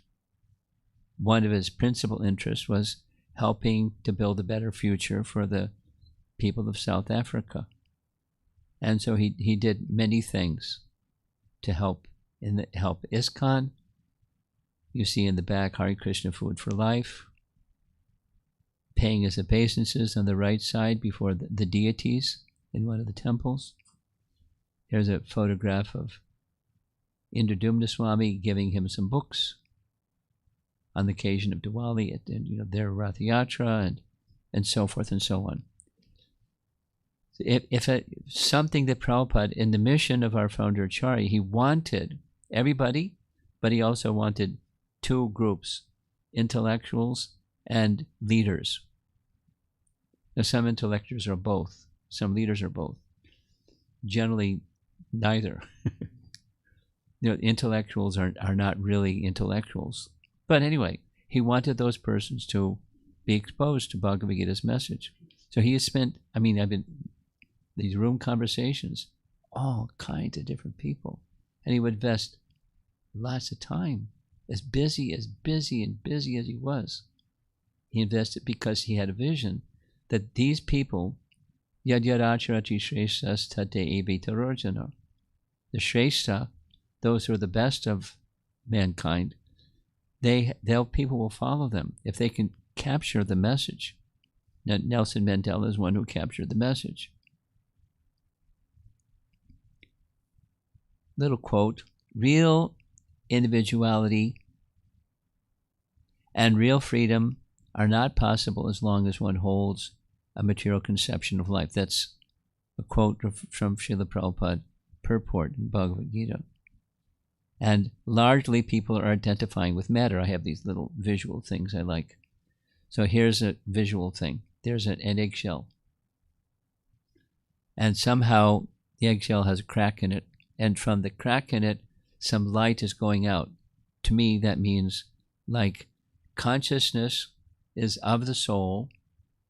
one of his principal interests, was helping to build a better future for the people of South Africa. And so he did many things to help help ISKCON. You see in the back, Hare Krishna Food for Life, paying his obeisances on the right side before the deities in one of the temples. Here's a photograph of Indradumna Swami giving him some books on the occasion of Diwali, and their Rath Yatra, and so forth and so on. If something that Prabhupada, in the mission of our founder Acharya, he wanted everybody, but he also wanted two groups, intellectuals and leaders. Now, some intellectuals are both, some leaders are both. Generally, neither. Intellectuals are not really intellectuals. But anyway, he wanted those persons to be exposed to Bhagavad Gita's message. So he has spent, I've been these room conversations, all kinds of different people. And he would invest lots of time, as busy and busy as he was. He invested because he had a vision that these people, yad acharati shreshtas tate ebitarorjana, the shrestha, those who are the best of mankind, people will follow them if they can capture the message. Now, Nelson Mandela is one who captured the message. Little quote: real individuality and real freedom are not possible as long as one holds a material conception of life. That's a quote from Srila Prabhupada, purport in Bhagavad Gita. And largely people are identifying with matter. I have these little visual things I like. So here's a visual thing. There's an eggshell. And somehow the eggshell has a crack in it. And from the crack in it, some light is going out. To me, that means like consciousness is of the soul,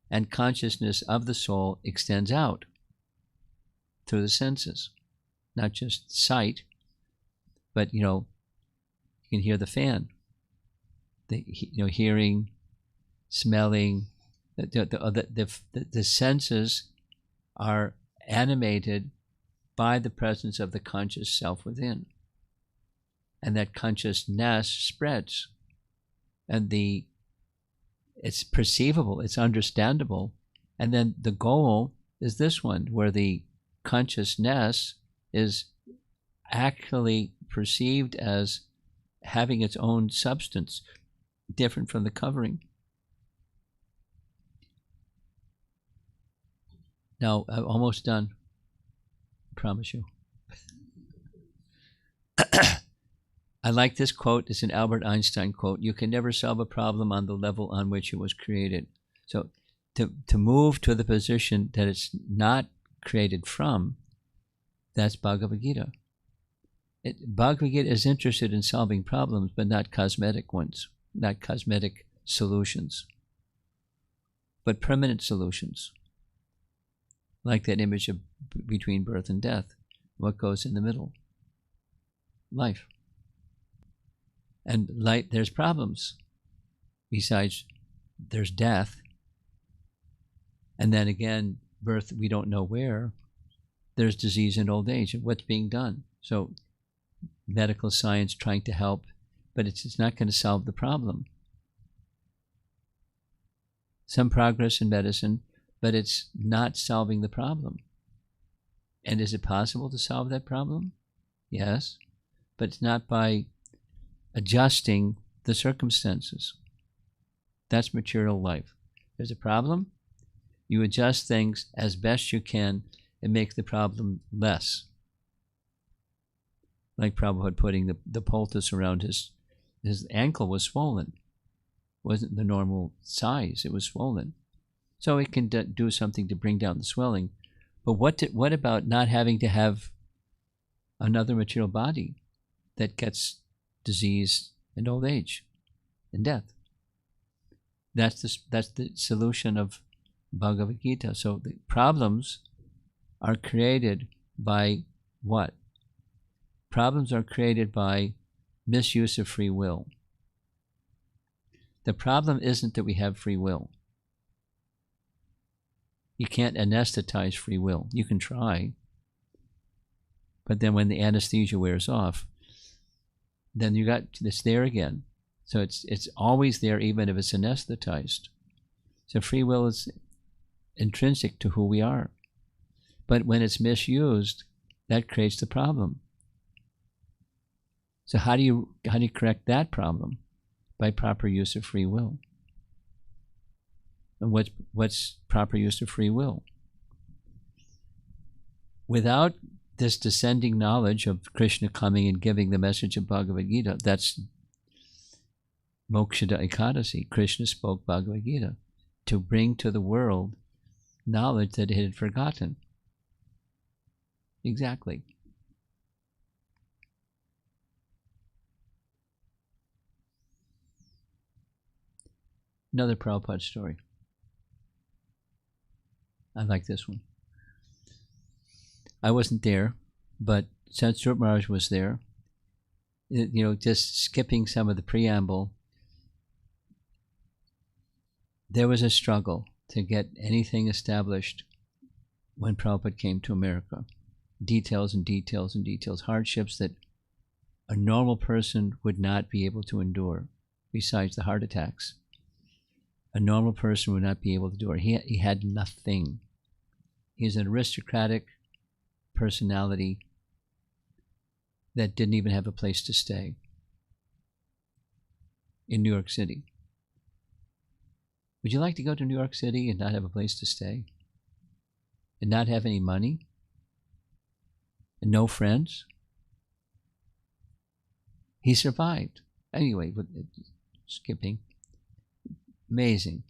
and consciousness of the soul extends out through the senses. Not just sight, but you can hear the fan, hearing, smelling. The senses are animated by the presence of the conscious self within, and that consciousness spreads, and it's perceivable, it's understandable, and then the goal is this one, where the consciousness is actually perceived as having its own substance, different from the covering. Now, I'm almost done. I promise you. I like this quote. It's an Albert Einstein quote. You can never solve a problem on the level on which it was created. So to move to the position that it's not created from, that's Bhagavad Gita. Bhagavad Gita is interested in solving problems, but not cosmetic ones, not cosmetic solutions, but permanent solutions. Like that image of between birth and death. What goes in the middle? Life. And there's problems. Besides, there's death. And then again, birth, we don't know where. There's disease and old age. And what's being done? So medical science trying to help, but it's not going to solve the problem. Some progress in medicine, but it's not solving the problem. And is it possible to solve that problem? Yes, but it's not by adjusting the circumstances. That's material life. There's a problem, you adjust things as best you can and make the problem less. Like Prabhupada putting the poultice around his ankle was swollen. It wasn't the normal size, it was swollen. So it can do something to bring down the swelling. But what about not having to have another material body that gets disease and old age and death? That's the solution of Bhagavad Gita. So the problems are created by what? Problems are created by misuse of free will. The problem isn't that we have free will. You can't anesthetize free will. You can try, but then when the anesthesia wears off, then it's there again. So it's always there, even if it's anesthetized. So free will is intrinsic to who we are. But when it's misused, that creates the problem. So how do you correct that problem? By proper use of free will. And what's proper use of free will? Without this descending knowledge of Krishna coming and giving the message of Bhagavad Gita, that's Mokshada Ekadasi. Krishna spoke Bhagavad Gita to bring to the world knowledge that it had forgotten. Exactly. Another Prabhupada story. I like this one. I wasn't there, but Satsrup Maharaj was there. Just skipping some of the preamble, there was a struggle to get anything established when Prabhupada came to America. Details and details and details, hardships that a normal person would not be able to endure, besides the heart attacks. A normal person would not be able to do it. He had nothing. He's an aristocratic personality that didn't even have a place to stay in New York City. Would you like to go to New York City and not have a place to stay? And not have any money? And no friends? He survived. Anyway, skipping. Amazing.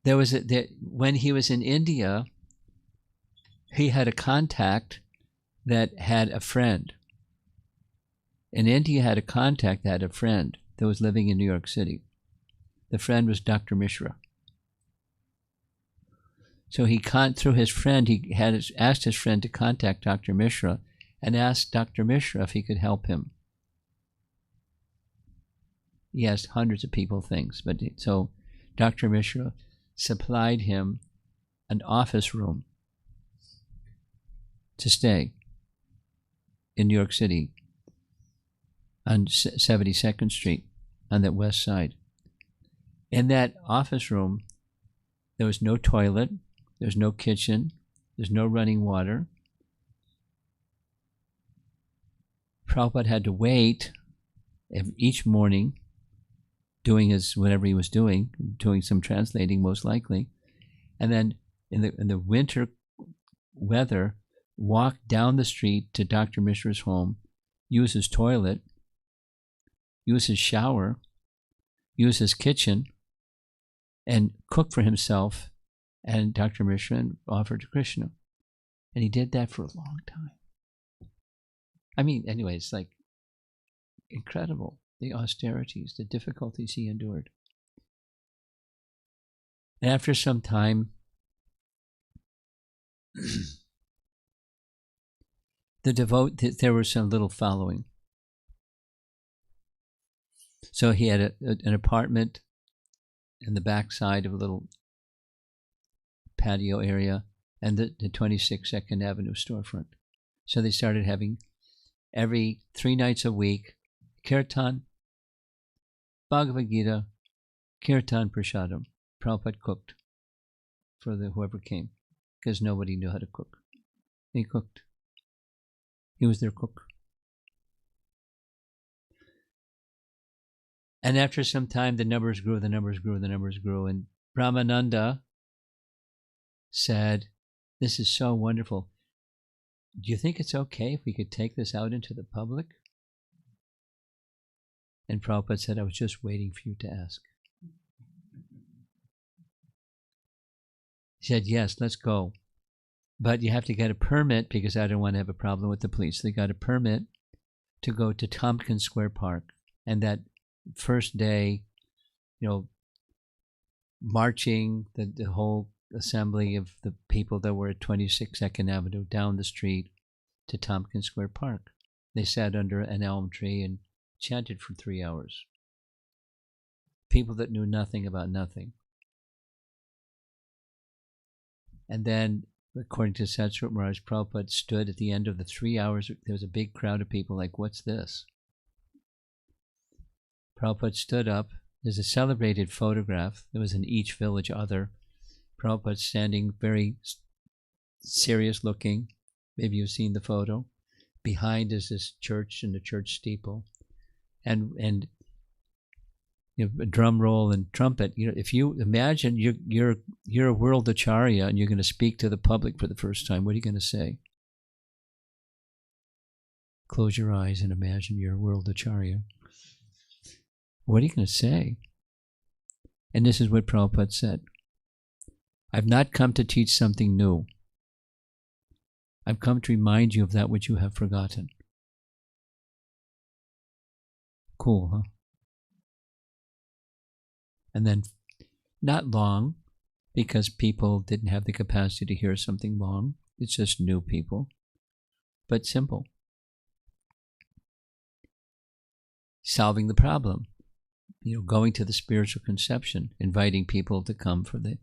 When he was in India, he had a contact that had a friend. In India, had a contact that had a friend that was living in New York City. The friend was Dr. Mishra. So through his friend, he had asked his friend to contact Dr. Mishra and asked Dr. Mishra if he could help him. He asked hundreds of people things, so Dr. Mishra supplied him an office room to stay in New York City on 72nd Street on the west side. In that office room, there was no toilet, there's no kitchen, there's no running water. Prabhupada had to wait each morning, doing whatever he was doing some translating most likely, and then in the winter weather, walk down the street to Dr. Mishra's home, use his toilet, use his shower, use his kitchen, and cook for himself and Dr. Mishra and offer to Krishna. And he did that for a long time. I mean, anyway, it's like incredible, the austerities, the difficulties he endured. And after some time, there was some little following. So he had an apartment in the backside of a little patio area and the 26 Second Avenue storefront. So they started having every 3 nights a week kirtan, Bhagavad Gita, kirtan prasadam. Prabhupada cooked for whoever came because nobody knew how to cook. He cooked. He was their cook. And after some time, the numbers grew, and Brahmananda said, "This is so wonderful. Do you think it's okay if we could take this out into the public?" And Prabhupada said, "I was just waiting for you to ask." He said, "Yes, let's go. But you have to get a permit because I don't want to have a problem with the police." They got a permit to go to Tompkins Square Park. And that first day, marching the whole assembly of the people that were at 26 Second Avenue down the street to Tompkins Square Park. They sat under an elm tree and chanted for 3 hours. People that knew nothing about nothing. And then, according to Satsvarup Maharaj, Prabhupada stood at the end of the 3 hours. There was a big crowd of people like, what's this? Prabhupada stood up. There's a celebrated photograph. There was in each village other. Prabhupada standing very serious looking. Maybe you've seen the photo. Behind is this church and the church steeple. And you know, a drum roll and trumpet. You know, if you imagine you're a world acharya and you're going to speak to the public for the first time, what are you going to say? Close your eyes and imagine you're a world acharya. What are you going to say? And this is what Prabhupada said. I've not come to teach something new. I've come to remind you of that which you have forgotten. Cool, huh? And then, not long, because people didn't have the capacity to hear something long. It's just new people, but simple. Solving the problem. You know, going to the spiritual conception, inviting people to come for the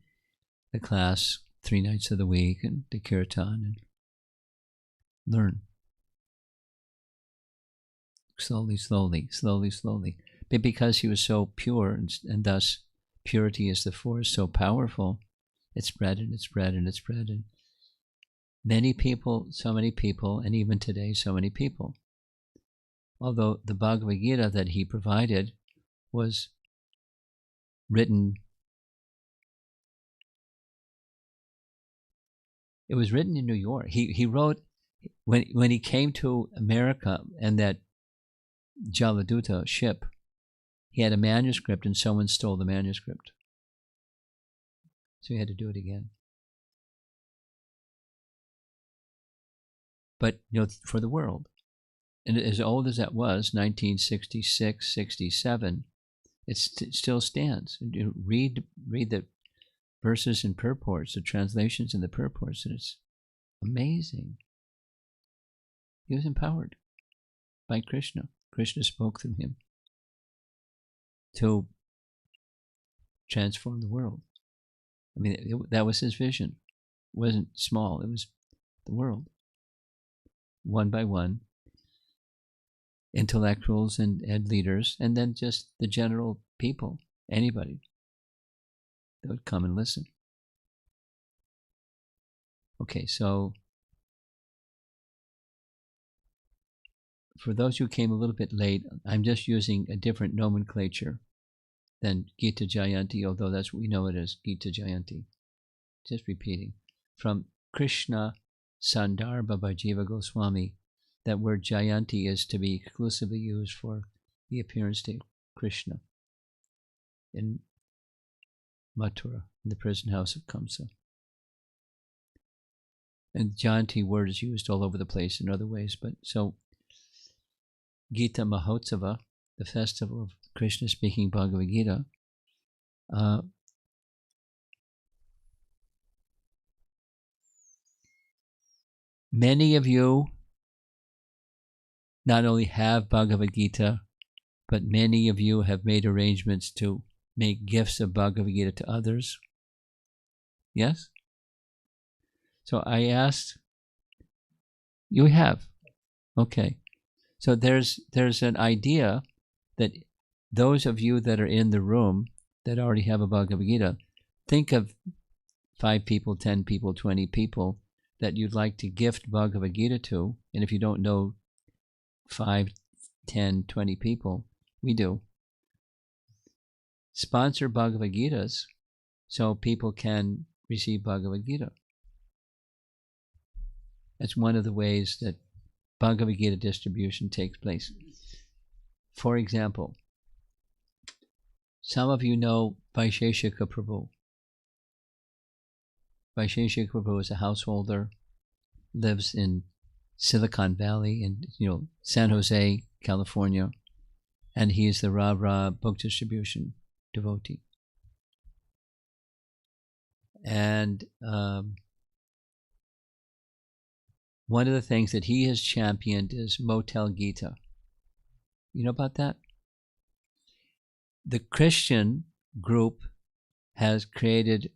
class 3 nights of the week and the kirtan and learn. Slowly, slowly, slowly, slowly. But because he was so pure, and thus purity is the force so powerful, it spread and it spread and it spread. And many people, so many people, and even today, so many people. Although the Bhagavad Gita that he provided was written, it was written in New York. He wrote, when he came to America and that Jaladuta ship, he had a manuscript and someone stole the manuscript. So he had to do it again. But, you know, for the world. And as old as that was, 1966, 67, it still stands. You read the verses and purports, the translations and the purports, and it's amazing. He was empowered by Krishna. Krishna spoke through him to transform the world. I mean, that was his vision. It wasn't small. It was the world. One by one, intellectuals and leaders, and then just the general people, anybody that would come and listen. Okay, so for those who came a little bit late, I'm just using a different nomenclature than Gita Jayanti, although that's what we know it as, Gita Jayanti. Just repeating. From Krishna Sandarbha by Jiva Goswami, that word Jayanti is to be exclusively used for the appearance day of Krishna in Mathura, in the prison house of Kamsa. And Jayanti word is used all over the place in other ways, but so Gita Mahotsava, the festival of Krishna speaking Bhagavad Gita, many of you not only have Bhagavad Gita, but many of you have made arrangements to make gifts of Bhagavad Gita to others. Yes? So I asked, you have? Okay. So there's an idea that those of you that are in the room that already have a Bhagavad Gita, think of 5 people, 10 people, 20 people that you'd like to gift Bhagavad Gita to. And if you don't know 5, 10, 20 people, we do. Sponsor Bhagavad Gitas so people can receive Bhagavad Gita. That's one of the ways that Bhagavad Gita distribution takes place. For example, some of you know Vaisheshika Prabhu. Vaisheshika Prabhu is a householder, lives in Silicon Valley in San Jose, California, and he is the Ra book distribution devotee. And one of the things that he has championed is Motel Gita. You know about that? The Christian group has created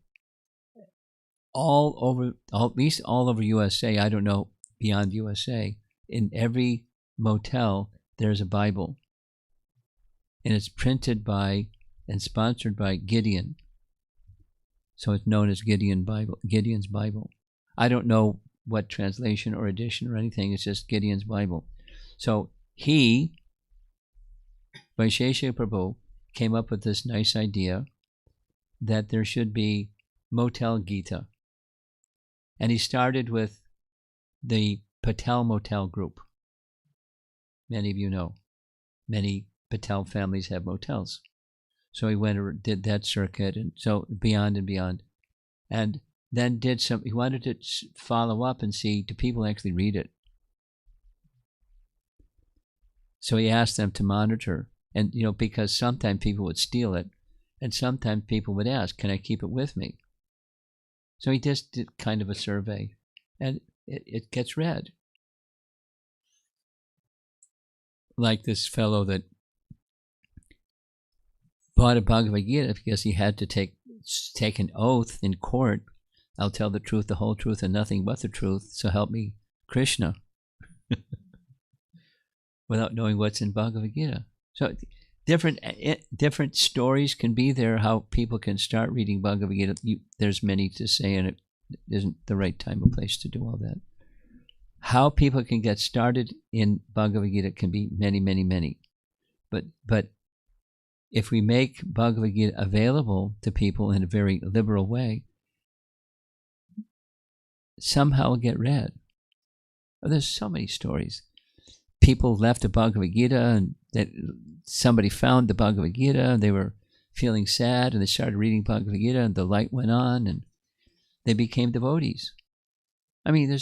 all over, at least all over USA. I don't know beyond USA. In every motel, there's a Bible, and it's printed by and sponsored by Gideon. So it's known as Gideon's Bible. I don't know what translation or edition or anything. It's just Gideon's Bible. So he, Vaisheshika Prabhu, came up with this nice idea that there should be Motel Gita. And he started with the Patel Motel group. Many of you know, many Patel families have motels. So he went and did that circuit, and so beyond and beyond. And then he wanted to follow up and see, do people actually read it? So he asked them to monitor. And, because sometimes people would steal it, and sometimes people would ask, can I keep it with me? So he just did kind of a survey, and it gets read. Like this fellow that bought a Bhagavad Gita because he had to take an oath in court. I'll tell the truth, the whole truth, and nothing but the truth, so help me Krishna. Without knowing what's in Bhagavad Gita. So different stories can be there, how people can start reading Bhagavad Gita. There's many to say, and it isn't the right time or place to do all that. How people can get started in Bhagavad Gita can be many, many, many. But if we make Bhagavad Gita available to people in a very liberal way, somehow it'll get read. There's so many stories. People left the Bhagavad Gita, and that somebody found the Bhagavad Gita, and they were feeling sad, and they started reading Bhagavad Gita, and the light went on, and they became devotees. I mean,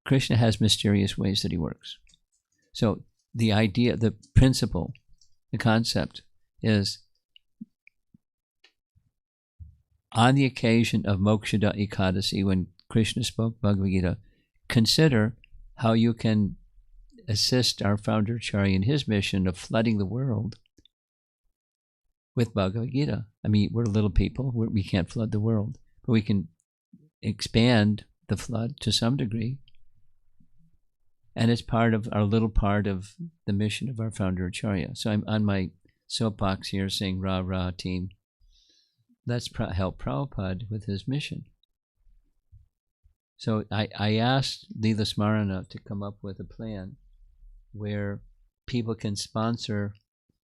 Krishna has mysterious ways that he works. So the idea, the principle, the concept is, on the occasion of Mokshada Ekadasi, when Krishna spoke Bhagavad Gita, consider how you can assist our founder Acharya in his mission of flooding the world with Bhagavad Gita. I mean, we're little people. We can't flood the world, but we can expand the flood to some degree. And it's our little part of the mission of our founder Acharya. So I'm on my soapbox here saying, rah, rah, team. Let's help Prabhupada with his mission. So I asked Leela Smarana to come up with a plan where people can sponsor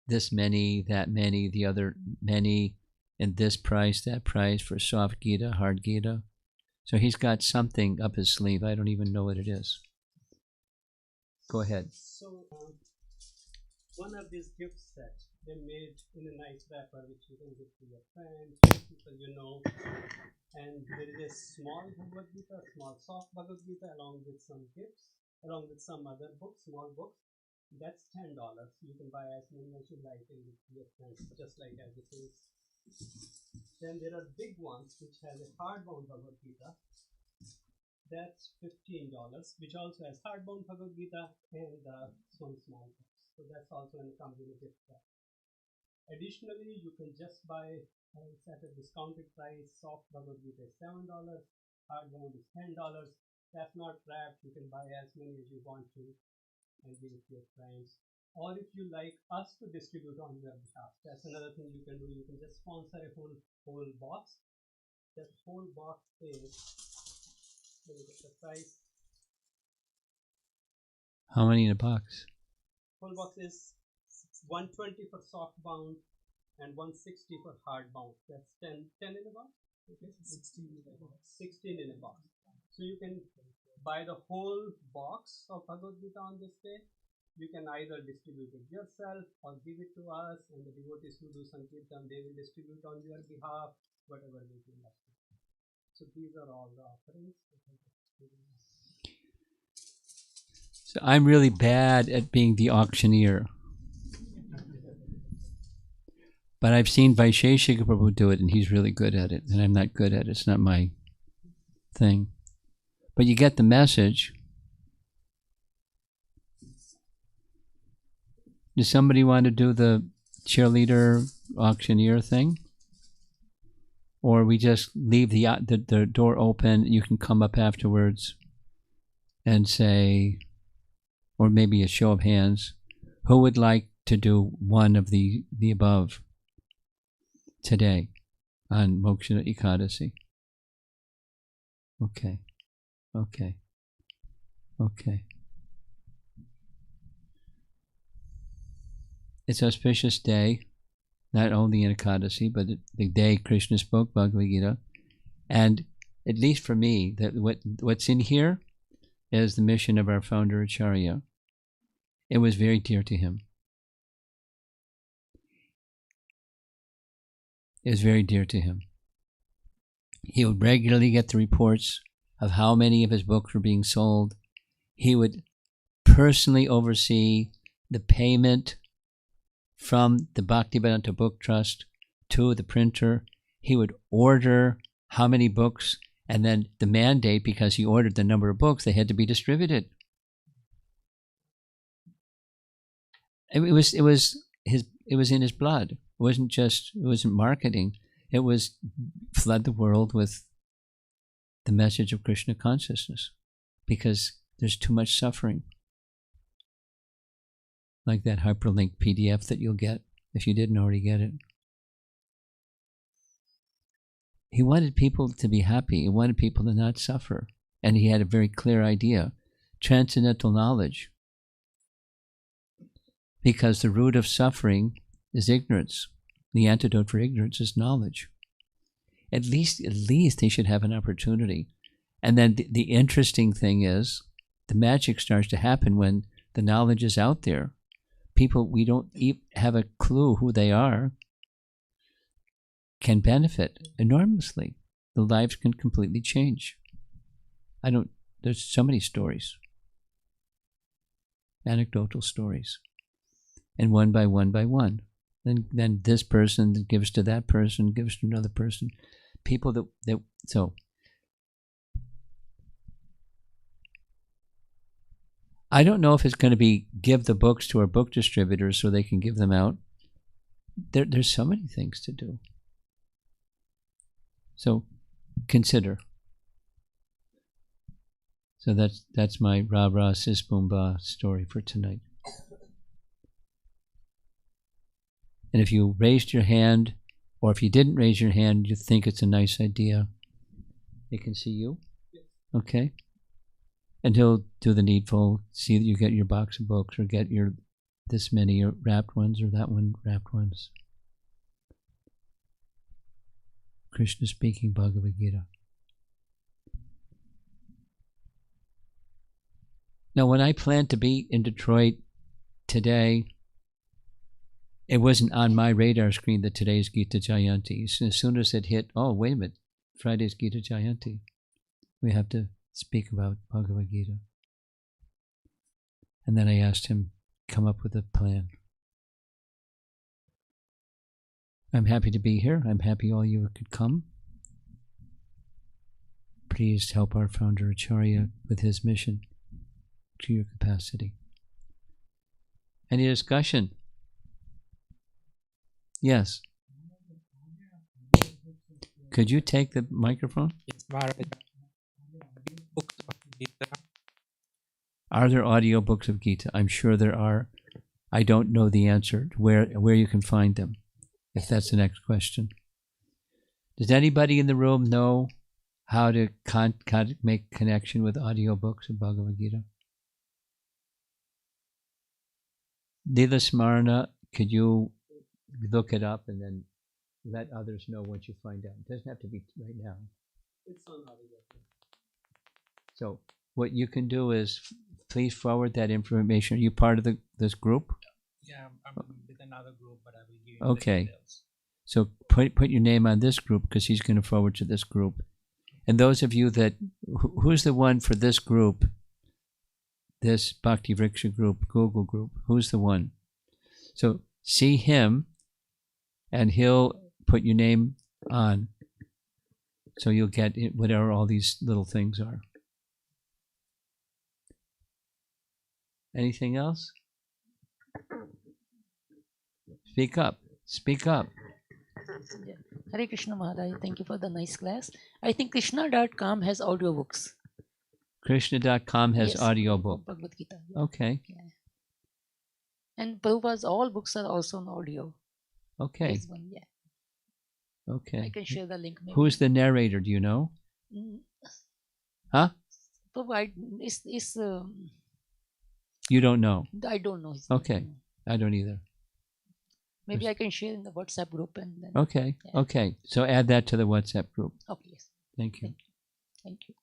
this many, that many, the other many, and this price, that price for soft Gita, hard Gita. So he's got something up his sleeve. I don't even know what it is. Go ahead. So one of these gift sets they made in a nice wrapper, which you can give to your friends, people you know. And there is a small Bhagavad Gita, small soft Bhagavad Gita, along with some gifts, along with some other books, small books. That's $10. You can buy as many as you like and give to your friends, just like as it is. Then there are big ones which has a hardbound Bhagavad Gita. That's $15, which also has hardbound Bhagavad Gita and some small books. So that's also in a company gift set. Additionally, you can just buy at a discounted price. Soft Bhagavad Gita is $7, hardbound is $10. That's not wrapped. You can buy as many as you want to and give it to your friends. Or if you like us to distribute on your behalf, that's another thing you can do. You can just sponsor a whole box. That whole box is, let me get the price. How many in a box? Whole box is $120 for soft bound and $160 for hard bound. That's 10 in a box. Okay, 16 in a box. 16 in a box. So you can buy the whole box of Bhagavad Gita on this day. You can either distribute it yourself or give it to us, and the devotees who do Sankirtan, they will distribute on your behalf, whatever they do. So these are all the offerings. So I'm really bad at being the auctioneer. But I've seen Vaisheshika Prabhu do it, and he's really good at it, and I'm not good at it. It's not my thing. But you get the message. Does somebody want to do the cheerleader auctioneer thing? or we just leave the door open. You can come up afterwards and say, or maybe a show of hands, who would like to do one of the above today on Moksha Ekadasi? Okay. It's an auspicious day, not only in Ekadasi, but the day Krishna spoke Bhagavad Gita. And at least for me, that what's in here is the mission of our founder Acharya. It was very dear to him. It was very dear to him. He would regularly get the reports of how many of his books were being sold. He would personally oversee the payment from the Bhaktivedanta Book Trust to the printer. He would order how many books, and then the mandate, because he ordered the number of books, they had to be distributed. It was in his blood. It wasn't marketing. It was flood the world with the message of Krishna consciousness, because there's too much suffering. Like that hyperlinked PDF that you'll get if you didn't already get it. He wanted people to be happy. He wanted people to not suffer. And he had a very clear idea. Transcendental knowledge. Because the root of suffering is ignorance. The antidote for ignorance is knowledge. At least they should have an opportunity. And then the interesting thing is, the magic starts to happen when the knowledge is out there. People we don't have a clue who they are can benefit enormously. The lives can completely change. There's so many stories. Anecdotal stories. And one by one. Then this person gives to that person, gives to another person. People so I don't know if it's going to be give the books to our book distributors so they can give them out. There's so many things to do. So consider. So that's my Ra Ra Sis Boom Ba story for tonight. And if you raised your hand, or if you didn't raise your hand, you think it's a nice idea, they can see you? Okay? And he'll do the needful, see that you get your box of books, or get your this many wrapped ones, or that one wrapped ones. Krishna speaking Bhagavad Gita. Now, when I planned to be in Detroit today, it wasn't on my radar screen that today's Gita Jayanti. As soon as it hit, oh, wait a minute, Friday's Gita Jayanti. We have to speak about Bhagavad Gita. And then I asked him, come up with a plan. I'm happy to be here. I'm happy all you could come. Please help our founder Acharya with his mission to your capacity. Any discussion? Yes. Could you take the microphone? Yes, Maharaj. Books of Gita. Are there audiobooks of Gita? I'm sure there are. I don't know the answer to where you can find them, if that's the next question. Does anybody in the room know how to make connection with audiobooks of Bhagavad Gita? Lila Smarna, could you look it up and then let others know once you find out? It doesn't have to be right now. It's on audio. So what you can do is please forward that information. Are you part of this group? Yeah, I'm with another group, but I will give you Okay. the details. So put your name on this group, because he's going to forward to this group. And those of you that, who's the one for this group, this Bhakti Vriksha group, Google group, who's the one? So see him, and he'll put your name on, so you'll get whatever all these little things are. Anything else? Speak up. Speak up. Yeah. Hare Krishna Maharaj, thank you for the nice class. I think Krishna.com has audiobooks. Krishna.com has Yes, audiobook. of Bhagavad Gita. Yeah. Okay. Yeah. And Prabhupada's all books are also on audio. Okay. There's one, yeah. I Okay. can share the link. Maybe. Who's the narrator? Do you know? Mm, Huh? Prabhupada is You don't know. I don't know his Okay. name. I don't either. Maybe I can share in the WhatsApp group and then. Okay. Yeah. Okay. So add that to the WhatsApp group. Okay. Yes. Thank you. Thank you.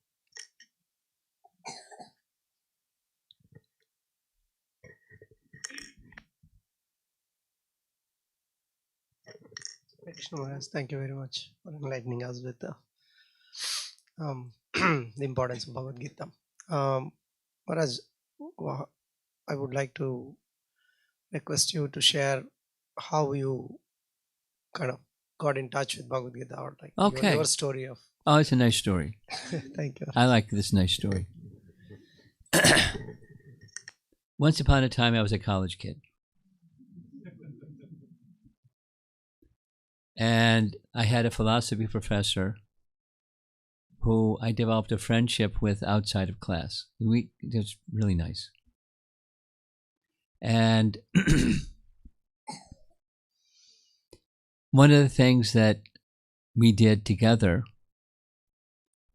Krishna Maharaj, thank you very much for enlightening us with the the importance of Bhagavad Gita. Maharaj, I would like to request you to share how you kind of got in touch with Bhagavad Gita, or like Okay. your story of. Oh, it's a nice story. Thank you. I like this nice story. Once upon a time, I was a college kid. And I had a philosophy professor who I developed a friendship with outside of class. It was really nice. And one of the things that we did together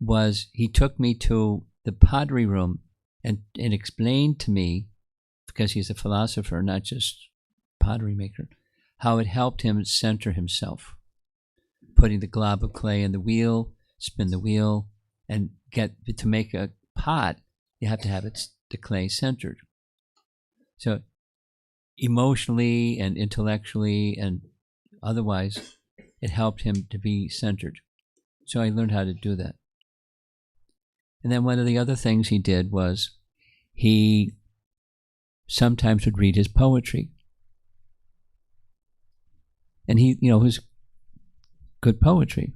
was he took me to the pottery room and explained to me, because he's a philosopher, not just pottery maker, how it helped him center himself. Putting the glob of clay in the wheel, spin the wheel, and to make a pot, you have to have the clay centered. So emotionally and intellectually and otherwise, it helped him to be centered. So I learned how to do that. And then one of the other things he did was he sometimes would read his poetry. And he, was good poetry.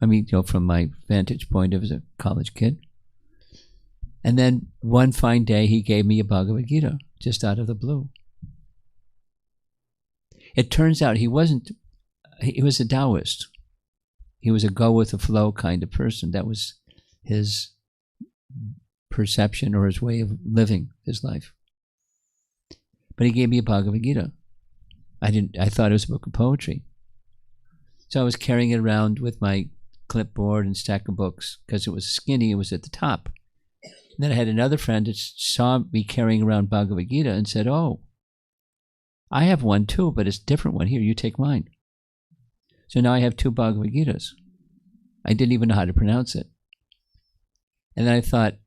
I mean, from my vantage point as a college kid. And then one fine day he gave me a Bhagavad Gita, just out of the blue. It turns out he was a Taoist. He was a go with the flow kind of person. That was his perception or his way of living his life. But he gave me a Bhagavad Gita. I thought it was a book of poetry. So I was carrying it around with my clipboard and stack of books because it was skinny, it was at the top. And then I had another friend that saw me carrying around Bhagavad Gita and said, "Oh, I have one too, but it's a different one. Here, you take mine." So now I have 2 Bhagavad Gitas. I didn't even know how to pronounce it. And then I thought,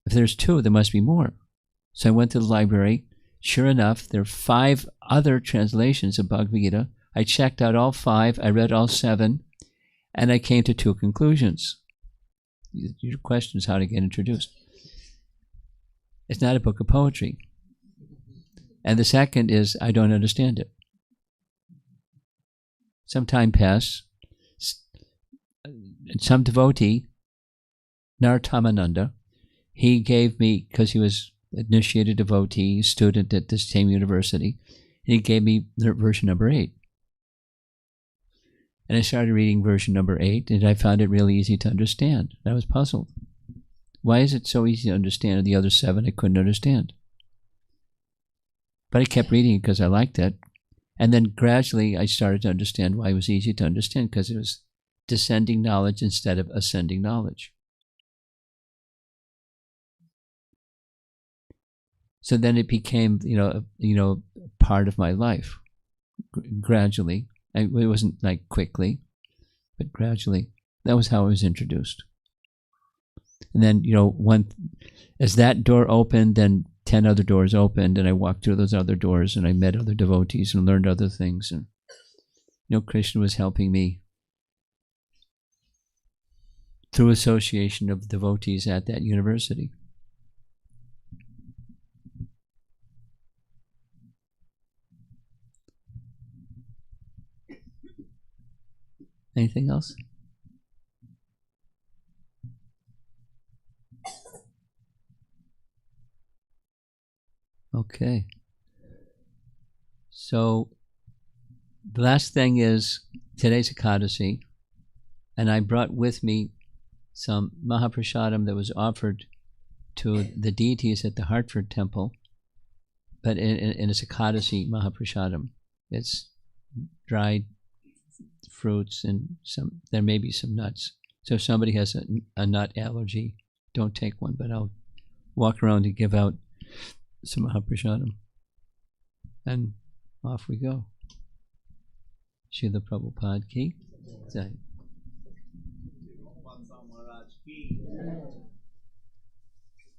if there's 2, there must be more. So I went to the library. Sure enough, there are 5 other translations of Bhagavad Gita. I checked out all 5, I read all 7, and I came to 2 conclusions. Your question is how to get introduced. It's not a book of poetry. And the second is, I don't understand it. Some time passed, and some devotee, Nartamananda, he gave me, because he was initiated devotee, student at this same university, and he gave me version number 8. And I started reading version number 8, and I found it really easy to understand. I was puzzled. Why is it so easy to understand, and the other 7 I couldn't understand? But I kept reading it because I liked it. And then gradually I started to understand why it was easy to understand, because it was descending knowledge instead of ascending knowledge. So then it became, part of my life. Gradually, it wasn't like quickly, but gradually. That was how I was introduced. And then, as that door opened, then 10 other doors opened, and I walked through those other doors, and I met other devotees and learned other things. And Krishna was helping me through association of devotees at that university. Anything else? Okay. So the last thing is today's Ekadasi, and I brought with me some Mahaprasadam that was offered to the deities at the Hartford Temple, but in its Ekadasi Mahaprasadam. It's dried fruits and there may be some nuts. So if somebody has a nut allergy, don't take one, but I'll walk around and give out some Mahaprasadam. And off we go. Srila Prabhupada ki Jai.